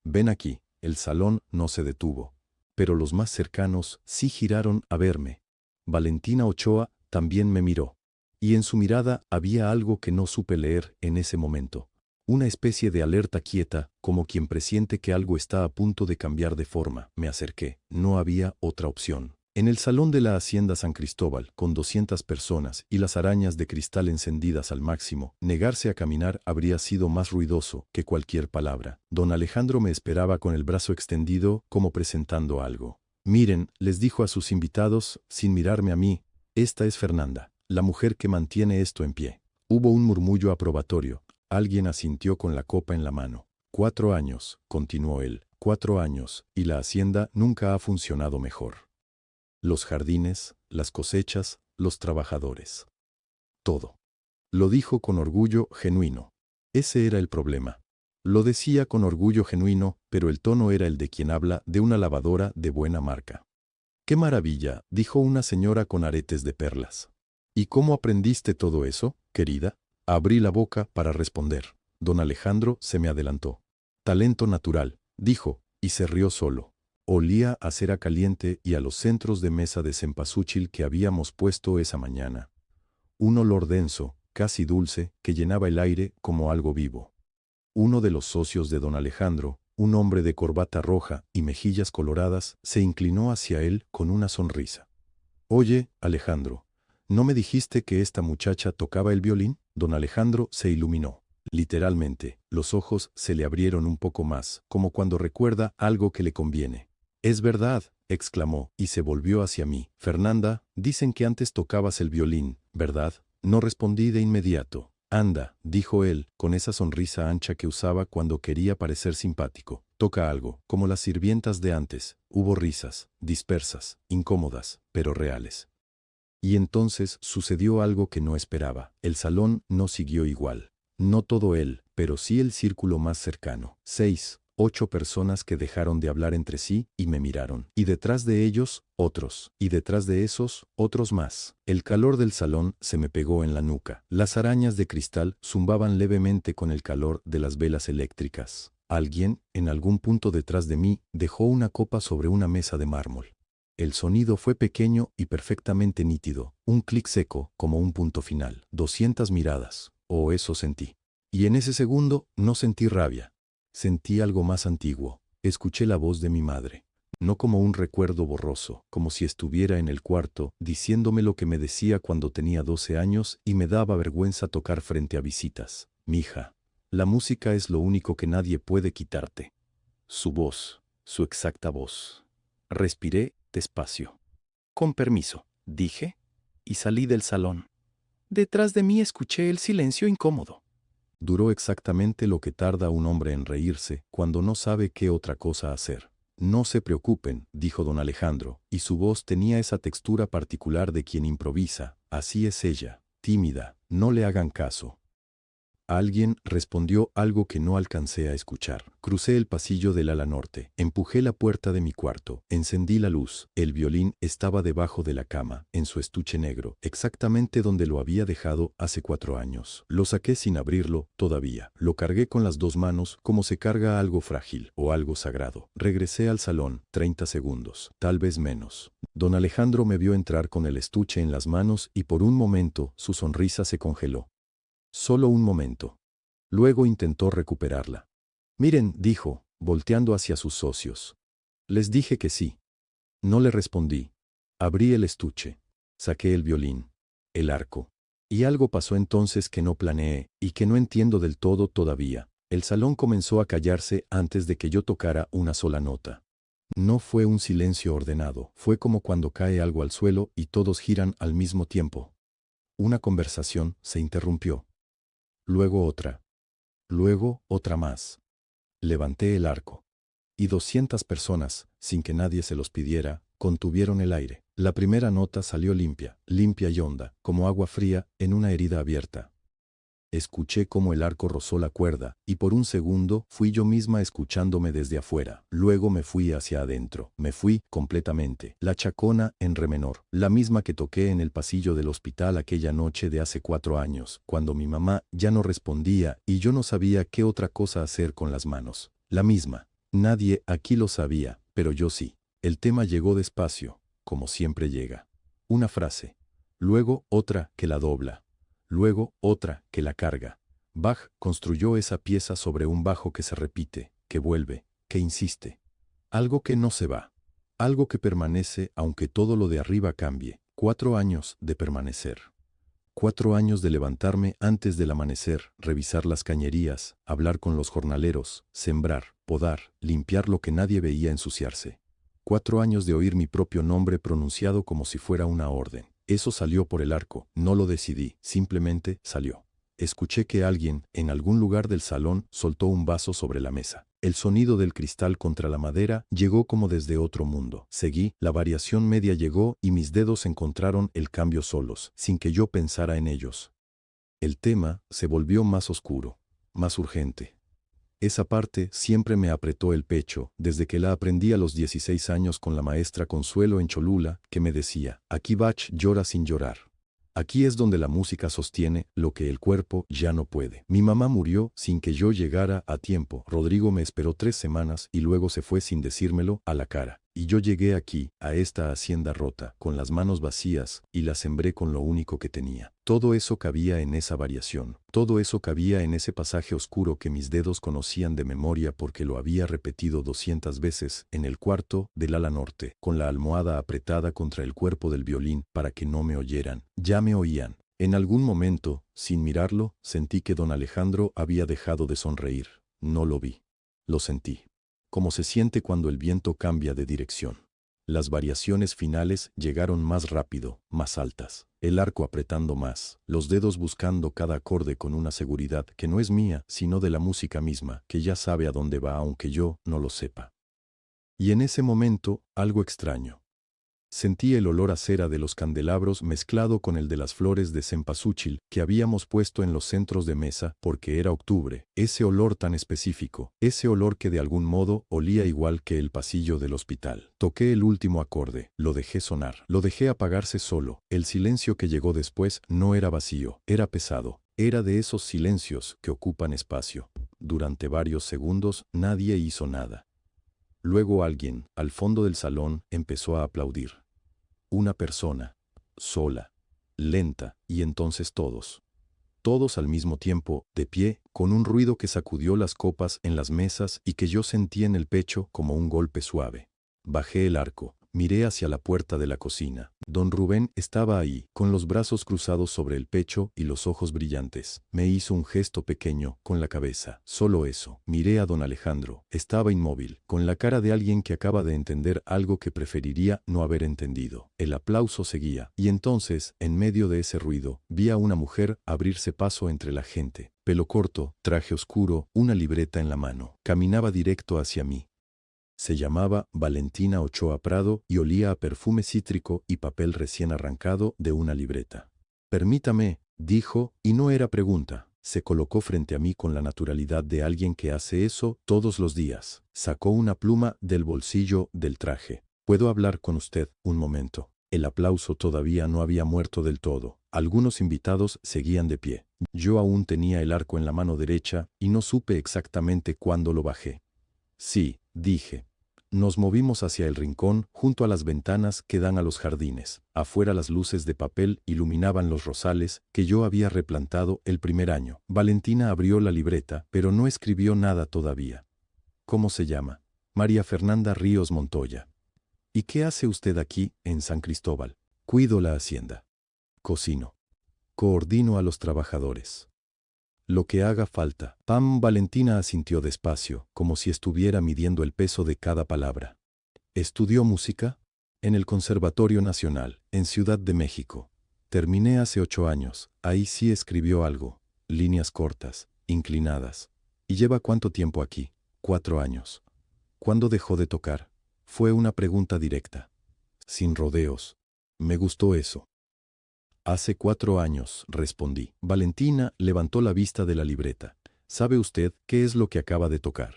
Ven aquí, el salón no se detuvo, pero los más cercanos sí giraron a verme. Valentina Ochoa también me miró, y en su mirada había algo que no supe leer en ese momento. Una especie de alerta quieta, como quien presiente que algo está a punto de cambiar de forma. Me acerqué, no había otra opción. En el salón de la Hacienda San Cristóbal, con 200 personas y las arañas de cristal encendidas al máximo, negarse a caminar habría sido más ruidoso que cualquier palabra. Don Alejandro me esperaba con el brazo extendido, como presentando algo. Miren, les dijo a sus invitados, sin mirarme a mí, esta es Fernanda, la mujer que mantiene esto en pie. Hubo un murmullo aprobatorio. Alguien asintió con la copa en la mano. 4 años, continuó él, 4 años, y la hacienda nunca ha funcionado mejor. Los jardines, las cosechas, los trabajadores. Todo. Lo dijo con orgullo genuino. Ese era el problema. Lo decía con orgullo genuino, pero el tono era el de quien habla de una lavadora de buena marca. ¡Qué maravilla!, dijo una señora con aretes de perlas. ¿Y cómo aprendiste todo eso, querida? Abrí la boca para responder. Don Alejandro se me adelantó. Talento natural, dijo, y se rió solo. Olía a cera caliente y a los centros de mesa de cempasúchil que habíamos puesto esa mañana. Un olor denso, casi dulce, que llenaba el aire como algo vivo. Uno de los socios de don Alejandro, un hombre de corbata roja y mejillas coloradas, se inclinó hacia él con una sonrisa. Oye, Alejandro, ¿no me dijiste que esta muchacha tocaba el violín? Don Alejandro se iluminó. Literalmente, los ojos se le abrieron un poco más, como cuando recuerda algo que le conviene. Es verdad, exclamó, y se volvió hacia mí. Fernanda, dicen que antes tocabas el violín, ¿verdad? No respondí de inmediato. Anda, dijo él, con esa sonrisa ancha que usaba cuando quería parecer simpático. Toca algo, como las sirvientas de antes. Hubo risas, dispersas, incómodas, pero reales. Y entonces sucedió algo que no esperaba. El salón no siguió igual. No todo él, pero sí el círculo más cercano. 6, 8 personas que dejaron de hablar entre sí y me miraron. Y detrás de ellos, otros. Y detrás de esos, otros más. El calor del salón se me pegó en la nuca. Las arañas de cristal zumbaban levemente con el calor de las velas eléctricas. Alguien, en algún punto detrás de mí, dejó una copa sobre una mesa de mármol. El sonido fue pequeño y perfectamente nítido. Un clic seco, como un punto final. 200 miradas. O eso sentí. Y en ese segundo no sentí rabia. Sentí algo más antiguo. Escuché la voz de mi madre. No como un recuerdo borroso, como si estuviera en el cuarto, diciéndome lo que me decía cuando tenía 12 años y me daba vergüenza tocar frente a visitas. Mija, la música es lo único que nadie puede quitarte. Su voz, su exacta voz. Respiré despacio. Con permiso, dije, y salí del salón. Detrás de mí escuché el silencio incómodo. Duró exactamente lo que tarda un hombre en reírse cuando no sabe qué otra cosa hacer. No se preocupen, dijo don Alejandro, y su voz tenía esa textura particular de quien improvisa. Así es ella, tímida, no le hagan caso. Alguien respondió algo que no alcancé a escuchar. Crucé el pasillo del ala norte, empujé la puerta de mi cuarto, encendí la luz. El violín estaba debajo de la cama, en su estuche negro, exactamente donde lo había dejado hace 4 años. Lo saqué sin abrirlo, todavía. Lo cargué con las 2 manos, como se carga algo frágil o algo sagrado. Regresé al salón, 30 segundos, tal vez menos. Don Alejandro me vio entrar con el estuche en las manos y por un momento su sonrisa se congeló. Solo un momento. Luego intentó recuperarla. Miren, dijo, volteando hacia sus socios. Les dije que sí. No le respondí. Abrí el estuche. Saqué el violín. El arco. Y algo pasó entonces que no planeé, y que no entiendo del todo todavía. El salón comenzó a callarse antes de que yo tocara una sola nota. No fue un silencio ordenado, fue como cuando cae algo al suelo y todos giran al mismo tiempo. Una conversación se interrumpió. Luego otra. Luego otra más. Levanté el arco. Y 200 personas, sin que nadie se los pidiera, contuvieron el aire. La primera nota salió limpia, limpia y honda, como agua fría en una herida abierta. Escuché cómo el arco rozó la cuerda, y por un segundo fui yo misma escuchándome desde afuera. Luego me fui hacia adentro. Me fui completamente. La chacona en re menor, la misma que toqué en el pasillo del hospital aquella noche de hace 4 años, cuando mi mamá ya no respondía y yo no sabía qué otra cosa hacer con las manos. La misma. Nadie aquí lo sabía, pero yo sí. El tema llegó despacio, como siempre llega. Una frase. Luego otra que la dobla. Luego otra que la carga. Bach construyó esa pieza sobre un bajo que se repite, que vuelve, que insiste. Algo que no se va. Algo que permanece aunque todo lo de arriba cambie. 4 años de permanecer. 4 años de levantarme antes del amanecer, revisar las cañerías, hablar con los jornaleros, sembrar, podar, limpiar lo que nadie veía ensuciarse. 4 años de oír mi propio nombre pronunciado como si fuera una orden. Eso salió por el arco, no lo decidí, simplemente salió. Escuché que alguien, en algún lugar del salón, soltó un vaso sobre la mesa. El sonido del cristal contra la madera llegó como desde otro mundo. Seguí, la variación media llegó y mis dedos encontraron el cambio solos, sin que yo pensara en ellos. El tema se volvió más oscuro, más urgente. Esa parte siempre me apretó el pecho, desde que la aprendí a los 16 años con la maestra Consuelo en Cholula, que me decía, aquí Bach llora sin llorar. Aquí es donde la música sostiene lo que el cuerpo ya no puede. Mi mamá murió sin que yo llegara a tiempo. Rodrigo me esperó 3 semanas y luego se fue sin decírmelo a la cara. Y yo llegué aquí, a esta hacienda rota, con las manos vacías, y la sembré con lo único que tenía. Todo eso cabía en esa variación. Todo eso cabía en ese pasaje oscuro que mis dedos conocían de memoria porque lo había repetido 200 veces en el cuarto del ala norte, con la almohada apretada contra el cuerpo del violín para que no me oyeran. Ya me oían. En algún momento, sin mirarlo, sentí que don Alejandro había dejado de sonreír. No lo vi. Lo sentí. Como se siente cuando el viento cambia de dirección. Las variaciones finales llegaron más rápido, más altas, el arco apretando más, los dedos buscando cada acorde con una seguridad que no es mía, sino de la música misma, que ya sabe a dónde va aunque yo no lo sepa. Y en ese momento, algo extraño. Sentí el olor a cera de los candelabros mezclado con el de las flores de cempasúchil que habíamos puesto en los centros de mesa porque era octubre, ese olor tan específico, ese olor que de algún modo olía igual que el pasillo del hospital. Toqué el último acorde, lo dejé sonar, lo dejé apagarse solo. El silencio que llegó después no era vacío, era pesado, era de esos silencios que ocupan espacio. Durante varios segundos nadie hizo nada. Luego alguien, al fondo del salón, empezó a aplaudir. Una persona, sola, lenta, y entonces todos. Todos al mismo tiempo, de pie, con un ruido que sacudió las copas en las mesas y que yo sentí en el pecho como un golpe suave. Bajé el arco, miré hacia la puerta de la cocina. Don Rubén estaba ahí, con los brazos cruzados sobre el pecho y los ojos brillantes. Me hizo un gesto pequeño, con la cabeza. Solo eso. Miré a don Alejandro. Estaba inmóvil, con la cara de alguien que acaba de entender algo que preferiría no haber entendido. El aplauso seguía, y entonces, en medio de ese ruido, vi a una mujer abrirse paso entre la gente. Pelo corto, traje oscuro, una libreta en la mano. Caminaba directo hacia mí. Se llamaba Valentina Ochoa Prado y olía a perfume cítrico y papel recién arrancado de una libreta. Permítame, dijo, y no era pregunta. Se colocó frente a mí con la naturalidad de alguien que hace eso todos los días. Sacó una pluma del bolsillo del traje. ¿Puedo hablar con usted un momento? El aplauso todavía no había muerto del todo. Algunos invitados seguían de pie. Yo aún tenía el arco en la mano derecha y no supe exactamente cuándo lo bajé. Sí, dije. Nos movimos hacia el rincón, junto a las ventanas que dan a los jardines. Afuera las luces de papel iluminaban los rosales que yo había replantado el primer año. Valentina abrió la libreta, pero no escribió nada todavía. ¿Cómo se llama? María Fernanda Ríos Montoya. ¿Y qué hace usted aquí, en San Cristóbal? Cuido la hacienda. Cocino. Coordino a los trabajadores. Lo que haga falta. Valentina asintió despacio, como si estuviera midiendo el peso de cada palabra. ¿Estudió música? En el Conservatorio Nacional, en Ciudad de México. Terminé hace 8 años. Ahí sí escribió algo. Líneas cortas, inclinadas. ¿Y lleva cuánto tiempo aquí? 4 años. ¿Cuándo dejó de tocar? Fue una pregunta directa. Sin rodeos. Me gustó eso. Hace 4 años, respondí. Valentina levantó la vista de la libreta. ¿Sabe usted qué es lo que acaba de tocar?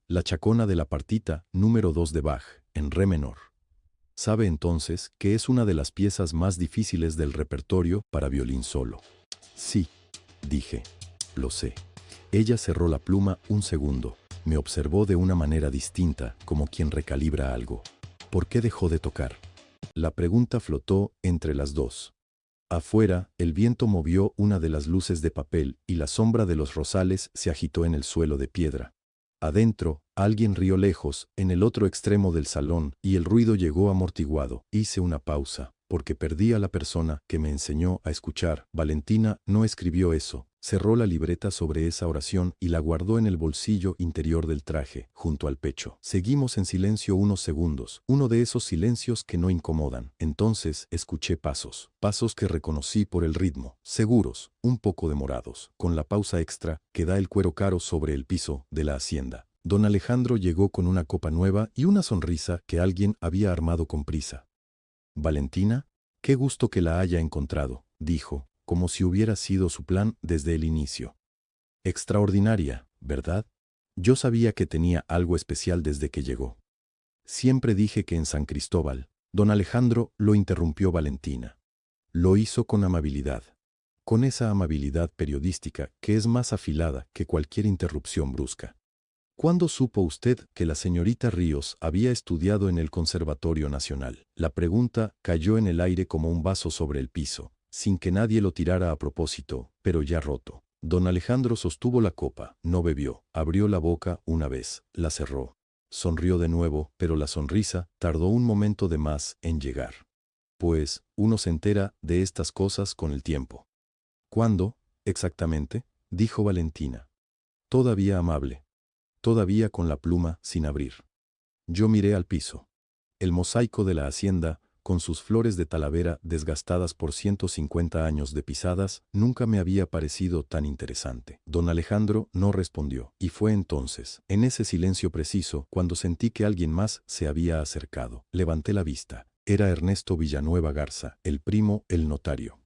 La chacona de la partita número 2 de Bach, en re menor. ¿Sabe entonces que es una de las piezas más difíciles del repertorio para violín solo? Sí, dije. Lo sé. Ella cerró la pluma un segundo. Me observó de una manera distinta, como quien recalibra algo. ¿Por qué dejó de tocar? La pregunta flotó entre las dos. Afuera, el viento movió una de las luces de papel y la sombra de los rosales se agitó en el suelo de piedra. Adentro, alguien rió lejos, en el otro extremo del salón, y el ruido llegó amortiguado. Hice una pausa, porque perdí a la persona que me enseñó a escuchar. Valentina no escribió eso. Cerró la libreta sobre esa oración y la guardó en el bolsillo interior del traje, junto al pecho. Seguimos en silencio unos segundos, uno de esos silencios que no incomodan. Entonces escuché pasos, pasos que reconocí por el ritmo, seguros, un poco demorados, con la pausa extra que da el cuero caro sobre el piso de la hacienda. Don Alejandro llegó con una copa nueva y una sonrisa que alguien había armado con prisa. «Valentina, qué gusto que la haya encontrado», dijo, como si hubiera sido su plan desde el inicio. Extraordinaria, ¿verdad? Yo sabía que tenía algo especial desde que llegó. Siempre dije que en San Cristóbal. Don Alejandro lo interrumpió Valentina. Lo hizo con amabilidad. Con esa amabilidad periodística que es más afilada que cualquier interrupción brusca. ¿Cuándo supo usted que la señorita Ríos había estudiado en el Conservatorio Nacional? La pregunta cayó en el aire como un vaso sobre el piso, sin que nadie lo tirara a propósito, pero ya roto. Don Alejandro sostuvo la copa, no bebió, abrió la boca una vez, la cerró. Sonrió de nuevo, pero la sonrisa tardó un momento de más en llegar. Pues, uno se entera de estas cosas con el tiempo. ¿Cuándo, exactamente? Dijo Valentina. Todavía amable. Todavía con la pluma sin abrir. Yo miré al piso. El mosaico de la hacienda, con sus flores de talavera desgastadas por 150 años de pisadas, nunca me había parecido tan interesante. Don Alejandro no respondió, y fue entonces, en ese silencio preciso, cuando sentí que alguien más se había acercado. Levanté la vista. Era Ernesto Villanueva Garza, el primo, el notario.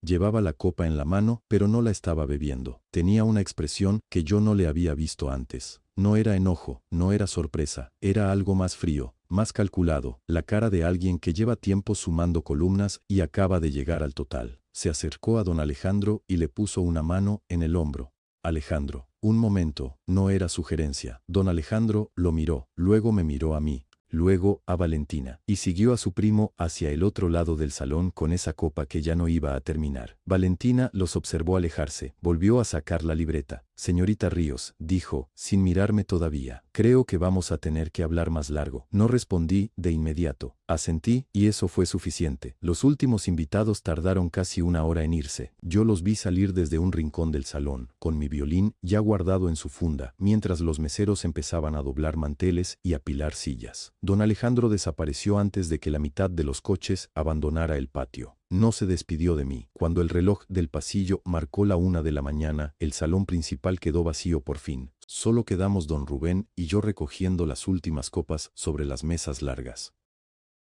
Llevaba la copa en la mano, pero no la estaba bebiendo. Tenía una expresión que yo no le había visto antes. No era enojo, no era sorpresa, era algo más frío, más calculado, la cara de alguien que lleva tiempo sumando columnas y acaba de llegar al total. Se acercó a don Alejandro y le puso una mano en el hombro. Alejandro, un momento, no era sugerencia. Don Alejandro lo miró, luego me miró a mí. Luego a Valentina, y siguió a su primo hacia el otro lado del salón con esa copa que ya no iba a terminar. Valentina los observó alejarse, volvió a sacar la libreta. Señorita Ríos, dijo, sin mirarme todavía, creo que vamos a tener que hablar más largo. No respondí de inmediato. Asentí, y eso fue suficiente. Los últimos invitados tardaron casi 1 hora en irse. Yo los vi salir desde un rincón del salón, con mi violín ya guardado en su funda, mientras los meseros empezaban a doblar manteles y apilar sillas. Don Alejandro desapareció antes de que la mitad de los coches abandonara el patio. No se despidió de mí. Cuando el reloj del pasillo marcó la 1 de la mañana, el salón principal quedó vacío por fin. Solo quedamos don Rubén y yo recogiendo las últimas copas sobre las mesas largas.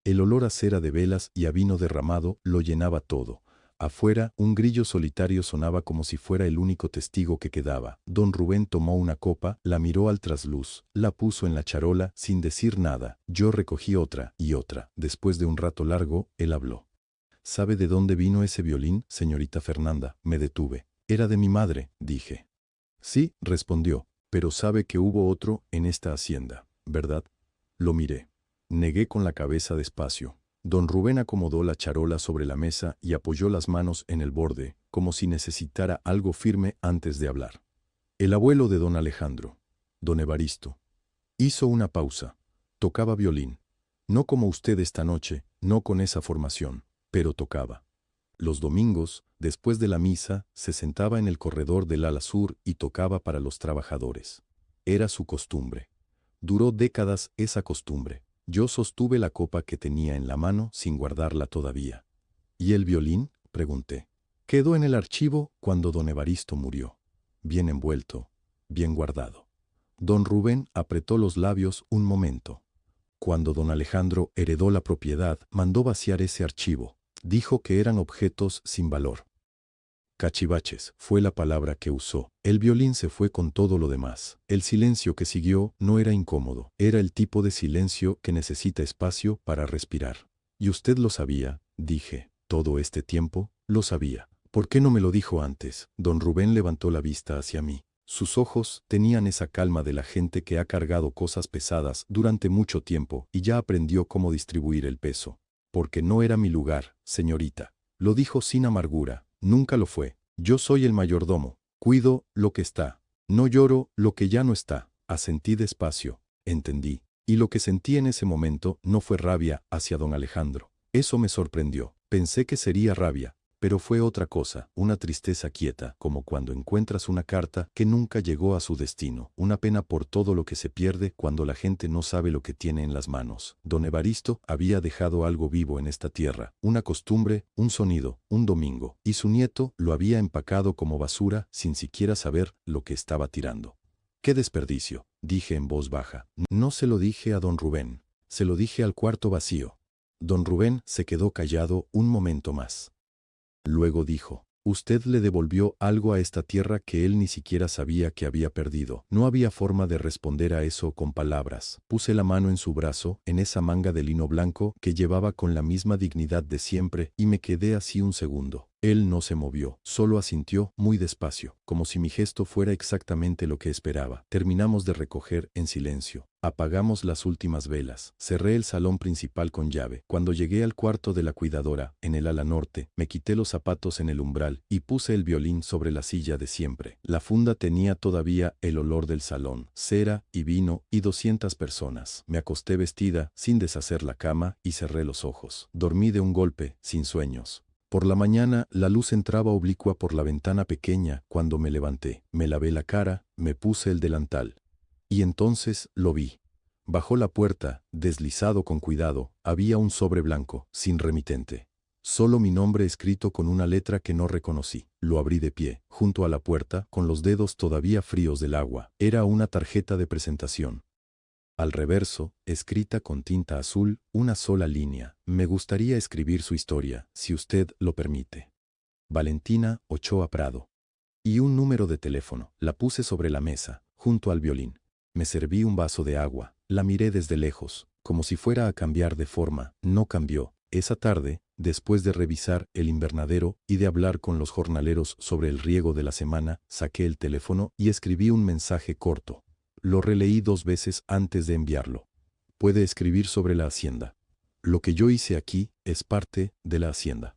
El olor a cera de velas y a vino derramado lo llenaba todo. Afuera, un grillo solitario sonaba como si fuera el único testigo que quedaba. Don Rubén tomó una copa, la miró al trasluz, la puso en la charola sin decir nada. Yo recogí otra y otra. Después de un rato largo, él habló. ¿Sabe de dónde vino ese violín, señorita Fernanda? Me detuve. Era de mi madre, dije. Sí, respondió, pero sabe que hubo otro en esta hacienda, ¿verdad? Lo miré. Negué con la cabeza despacio. Don Rubén acomodó la charola sobre la mesa y apoyó las manos en el borde, como si necesitara algo firme antes de hablar. El abuelo de don Alejandro, don Evaristo, hizo una pausa. Tocaba violín. No como usted esta noche, no con esa formación, pero tocaba. Los domingos, después de la misa, se sentaba en el corredor del ala sur y tocaba para los trabajadores. Era su costumbre. Duró décadas esa costumbre. Yo sostuve la copa que tenía en la mano sin guardarla todavía. ¿Y el violín?, pregunté. Quedó en el archivo cuando don Evaristo murió. Bien envuelto, bien guardado. Don Rubén apretó los labios un momento. Cuando don Alejandro heredó la propiedad, mandó vaciar ese archivo. Dijo que eran objetos sin valor. Cachivaches fue la palabra que usó. El violín se fue con todo lo demás. El silencio que siguió no era incómodo. Era el tipo de silencio que necesita espacio para respirar. ¿Y usted lo sabía?, dije. Todo este tiempo, lo sabía. ¿Por qué no me lo dijo antes? Don Rubén levantó la vista hacia mí. Sus ojos tenían esa calma de la gente que ha cargado cosas pesadas durante mucho tiempo y ya aprendió cómo distribuir el peso. Porque no era mi lugar, señorita. Lo dijo sin amargura. Nunca lo fue. Yo soy el mayordomo. Cuido lo que está. No lloro lo que ya no está. Asentí despacio. Entendí. Y lo que sentí en ese momento no fue rabia hacia don Alejandro. Eso me sorprendió. Pensé que sería rabia. Pero fue otra cosa, una tristeza quieta, como cuando encuentras una carta que nunca llegó a su destino, una pena por todo lo que se pierde cuando la gente no sabe lo que tiene en las manos. Don Evaristo había dejado algo vivo en esta tierra, una costumbre, un sonido, un domingo, y su nieto lo había empacado como basura sin siquiera saber lo que estaba tirando. ¡Qué desperdicio!, dije en voz baja. No se lo dije a don Rubén, se lo dije al cuarto vacío. Don Rubén se quedó callado un momento más. Luego dijo, usted le devolvió algo a esta tierra que él ni siquiera sabía que había perdido. No había forma de responder a eso con palabras. Puse la mano en su brazo, en esa manga de lino blanco que llevaba con la misma dignidad de siempre, y me quedé así un segundo. Él no se movió, solo asintió muy despacio, como si mi gesto fuera exactamente lo que esperaba. Terminamos de recoger en silencio. Apagamos las últimas velas. Cerré el salón principal con llave. Cuando llegué al cuarto de la cuidadora, en el ala norte, me quité los zapatos en el umbral y puse el violín sobre la silla de siempre. La funda tenía todavía el olor del salón, cera y vino y 200 personas. Me acosté vestida, sin deshacer la cama, y cerré los ojos. Dormí de un golpe, sin sueños. Por la mañana, la luz entraba oblicua por la ventana pequeña cuando me levanté. Me lavé la cara, me puse el delantal. Y entonces lo vi. Bajo la puerta, deslizado con cuidado, había un sobre blanco, sin remitente. Solo mi nombre escrito con una letra que no reconocí. Lo abrí de pie, junto a la puerta, con los dedos todavía fríos del agua. Era una tarjeta de presentación. Al reverso, escrita con tinta azul, una sola línea. Me gustaría escribir su historia, si usted lo permite. Valentina Ochoa Prado. Y un número de teléfono. La puse sobre la mesa, junto al violín. Me serví un vaso de agua. La miré desde lejos, como si fuera a cambiar de forma. No cambió. Esa tarde, después de revisar el invernadero y de hablar con los jornaleros sobre el riego de la semana, saqué el teléfono y escribí un mensaje corto. Lo releí 2 veces antes de enviarlo. Puede escribir sobre la hacienda. Lo que yo hice aquí es parte de la hacienda.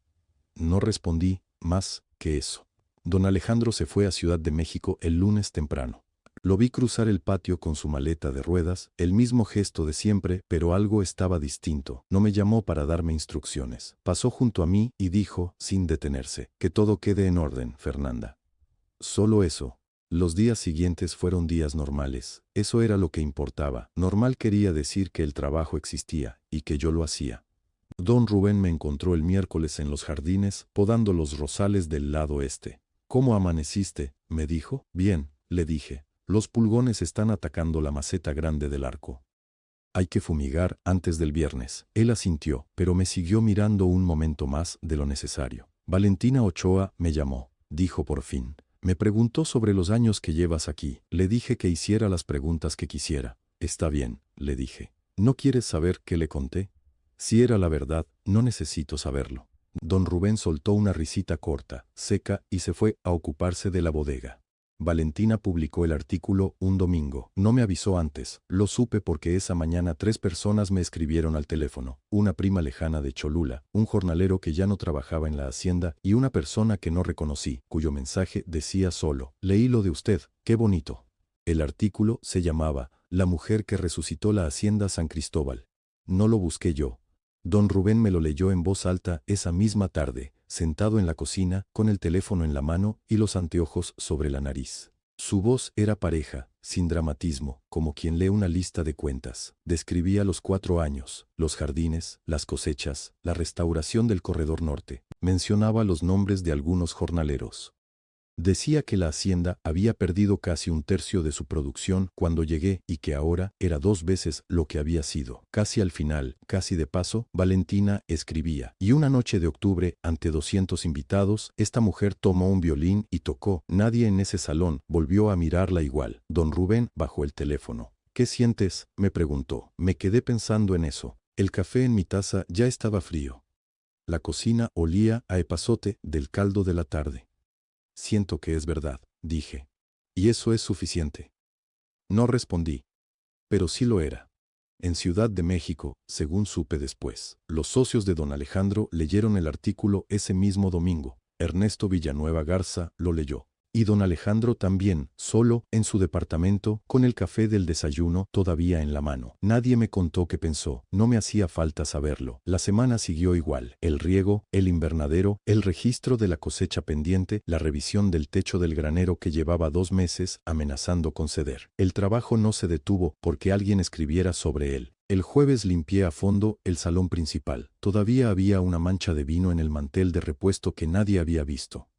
No respondí más que eso. Don Alejandro se fue a Ciudad de México el lunes temprano. Lo vi cruzar el patio con su maleta de ruedas, el mismo gesto de siempre, pero algo estaba distinto. No me llamó para darme instrucciones. Pasó junto a mí y dijo, sin detenerse, que todo quede en orden, Fernanda. Solo eso. Los días siguientes fueron días normales. Eso era lo que importaba. Normal quería decir que el trabajo existía y que yo lo hacía. Don Rubén me encontró el miércoles en los jardines, podando los rosales del lado este. ¿Cómo amaneciste?, me dijo. Bien, le dije. Los pulgones están atacando la maceta grande del arco. Hay que fumigar antes del viernes. Él asintió, pero me siguió mirando un momento más de lo necesario. Valentina Ochoa me llamó, dijo por fin. Me preguntó sobre los años que llevas aquí. Le dije que hiciera las preguntas que quisiera. Está bien, le dije. ¿No quieres saber qué le conté? Si era la verdad, no necesito saberlo. Don Rubén soltó una risita corta, seca, y se fue a ocuparse de la bodega. Valentina publicó el artículo un domingo. No me avisó antes. Lo supe porque esa mañana 3 personas me escribieron al teléfono. Una prima lejana de Cholula, un jornalero que ya no trabajaba en la hacienda y una persona que no reconocí, cuyo mensaje decía solo: leí lo de usted, qué bonito. El artículo se llamaba La mujer que resucitó la hacienda San Cristóbal. No lo busqué yo. Don Rubén me lo leyó en voz alta esa misma tarde, sentado en la cocina, con el teléfono en la mano y los anteojos sobre la nariz. Su voz era pareja, sin dramatismo, como quien lee una lista de cuentas. Describía los 4 años, los jardines, las cosechas, la restauración del corredor norte. Mencionaba los nombres de algunos jornaleros. Decía que la hacienda había perdido casi 1/3 de su producción cuando llegué y que ahora era 2 veces lo que había sido. Casi al final, casi de paso, Valentina escribía. Y una noche de octubre, ante 200 invitados, esta mujer tomó un violín y tocó. Nadie en ese salón volvió a mirarla igual. Don Rubén bajó el teléfono. ¿Qué sientes?, me preguntó. Me quedé pensando en eso. El café en mi taza ya estaba frío. La cocina olía a epazote del caldo de la tarde. Siento que es verdad, dije. Y eso es suficiente. No respondí. Pero sí lo era. En Ciudad de México, según supe después, los socios de don Alejandro leyeron el artículo ese mismo domingo. Ernesto Villanueva Garza lo leyó. Y don Alejandro también, solo, en su departamento, con el café del desayuno todavía en la mano. Nadie me contó qué pensó, no me hacía falta saberlo. La semana siguió igual. El riego, el invernadero, el registro de la cosecha pendiente, la revisión del techo del granero que llevaba 2 meses amenazando con ceder. El trabajo no se detuvo porque alguien escribiera sobre él. El jueves limpié a fondo el salón principal. Todavía había una mancha de vino en el mantel de repuesto que nadie había visto.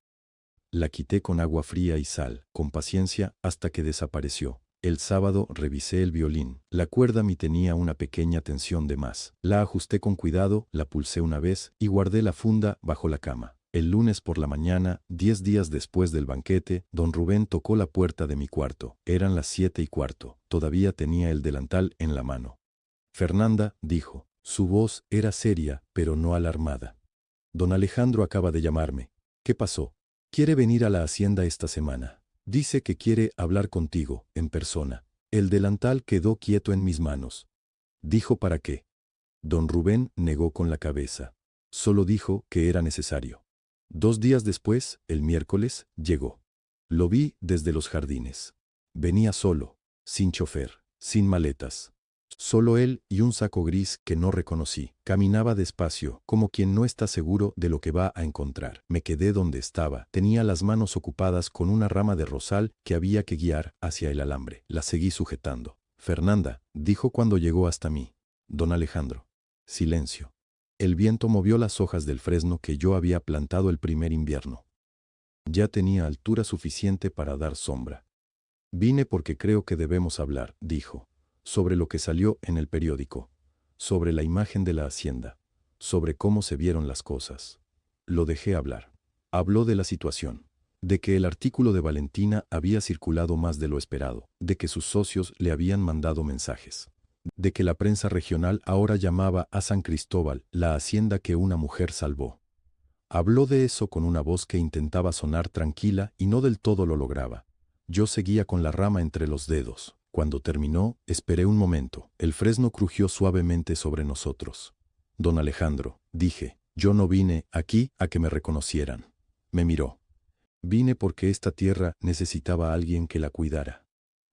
La quité con agua fría y sal, con paciencia, hasta que desapareció. El sábado revisé el violín. La cuerda me tenía una pequeña tensión de más. La ajusté con cuidado, la pulsé una vez y guardé la funda bajo la cama. El lunes por la mañana, 10 días después del banquete, don Rubén tocó la puerta de mi cuarto. Eran las 7:15. Todavía tenía el delantal en la mano. Fernanda, dijo. Su voz era seria, pero no alarmada. Don Alejandro acaba de llamarme. ¿Qué pasó? Quiere venir a la hacienda esta semana. Dice que quiere hablar contigo, en persona. El delantal quedó quieto en mis manos. Dijo para qué. Don Rubén negó con la cabeza. Solo dijo que era necesario. 2 días después, el miércoles, llegó. Lo vi desde los jardines. Venía solo, sin chofer, sin maletas. Solo él y un saco gris que no reconocí. Caminaba despacio, como quien no está seguro de lo que va a encontrar. Me quedé donde estaba. Tenía las manos ocupadas con una rama de rosal que había que guiar hacia el alambre. La seguí sujetando. Fernanda, dijo cuando llegó hasta mí. Don Alejandro. Silencio. El viento movió las hojas del fresno que yo había plantado el primer invierno. Ya tenía altura suficiente para dar sombra. Vine porque creo que debemos hablar, dijo. Sobre lo que salió en el periódico, sobre la imagen de la hacienda, sobre cómo se vieron las cosas. Lo dejé hablar. Habló de la situación, de que el artículo de Valentina había circulado más de lo esperado, de que sus socios le habían mandado mensajes, de que la prensa regional ahora llamaba a San Cristóbal la hacienda que una mujer salvó. Habló de eso con una voz que intentaba sonar tranquila y no del todo lo lograba. Yo seguía con la rama entre los dedos. Cuando terminó, esperé un momento. El fresno crujió suavemente sobre nosotros. Don Alejandro, dije, yo no vine aquí a que me reconocieran. Me miró. Vine porque esta tierra necesitaba a alguien que la cuidara.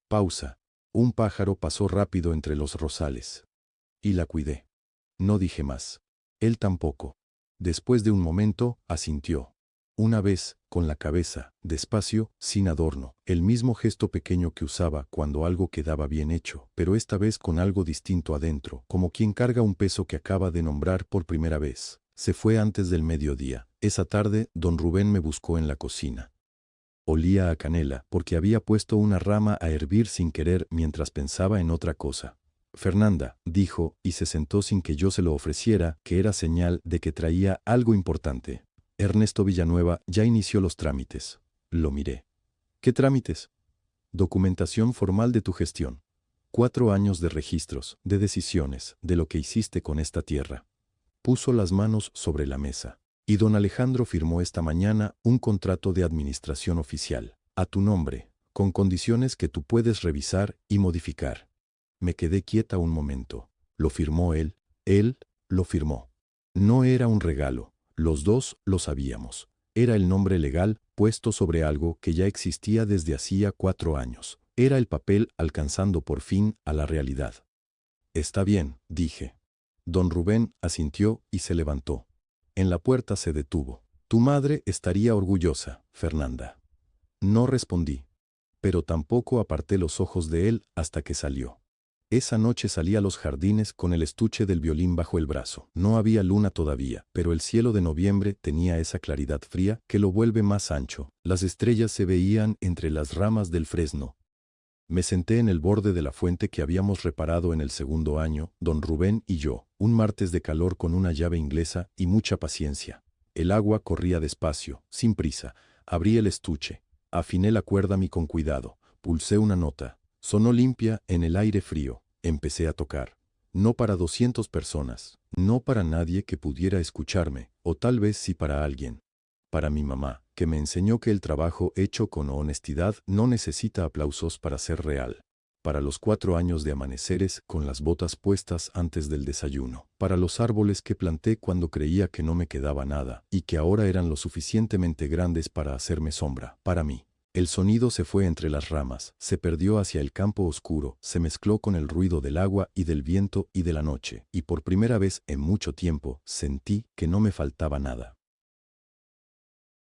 Pausa. Un pájaro pasó rápido entre los rosales. Y la cuidé. No dije más. Él tampoco. Después de un momento, asintió. Una vez, con la cabeza, despacio, sin adorno, el mismo gesto pequeño que usaba cuando algo quedaba bien hecho, pero esta vez con algo distinto adentro, como quien carga un peso que acaba de nombrar por primera vez. Se fue antes del mediodía. Esa tarde, don Rubén me buscó en la cocina. Olía a canela, porque había puesto una rama a hervir sin querer mientras pensaba en otra cosa. Fernanda, dijo, y se sentó sin que yo se lo ofreciera, que era señal de que traía algo importante. Ernesto Villanueva ya inició los trámites. Lo miré. ¿Qué trámites? Documentación formal de tu gestión. 4 años de registros, de decisiones, de lo que hiciste con esta tierra. Puso las manos sobre la mesa. Y don Alejandro firmó esta mañana un contrato de administración oficial. A tu nombre. con condiciones que tú puedes revisar y modificar. Me quedé quieta un momento. Lo firmó él lo firmó. No era un regalo, los dos lo sabíamos. Era el nombre legal puesto sobre algo que ya existía desde hacía 4 años. Era el papel alcanzando por fin a la realidad. Está bien, dije. Don Rubén asintió y se levantó. En la puerta se detuvo. Tu madre estaría orgullosa, Fernanda. No respondí, pero tampoco aparté los ojos de él hasta que salió. Esa noche salí a los jardines con el estuche del violín bajo el brazo. No había luna todavía, pero el cielo de noviembre tenía esa claridad fría que lo vuelve más ancho. Las estrellas se veían entre las ramas del fresno. Me senté en el borde de la fuente que habíamos reparado en el segundo año, don Rubén y yo, un martes de calor con una llave inglesa y mucha paciencia. El agua corría despacio, sin prisa. Abrí el estuche, afiné la cuerda con cuidado, pulsé una nota. Sonó limpia en el aire frío. Empecé a tocar. No para 200 personas, no para nadie que pudiera escucharme, o tal vez sí para alguien. Para mi mamá, que me enseñó que el trabajo hecho con honestidad no necesita aplausos para ser real. Para los 4 años de amaneceres con las botas puestas antes del desayuno. Para los árboles que planté cuando creía que no me quedaba nada, y que ahora eran lo suficientemente grandes para hacerme sombra. Para mí. El sonido se fue entre las ramas, se perdió hacia el campo oscuro, se mezcló con el ruido del agua y del viento y de la noche, y por primera vez en mucho tiempo sentí que no me faltaba nada.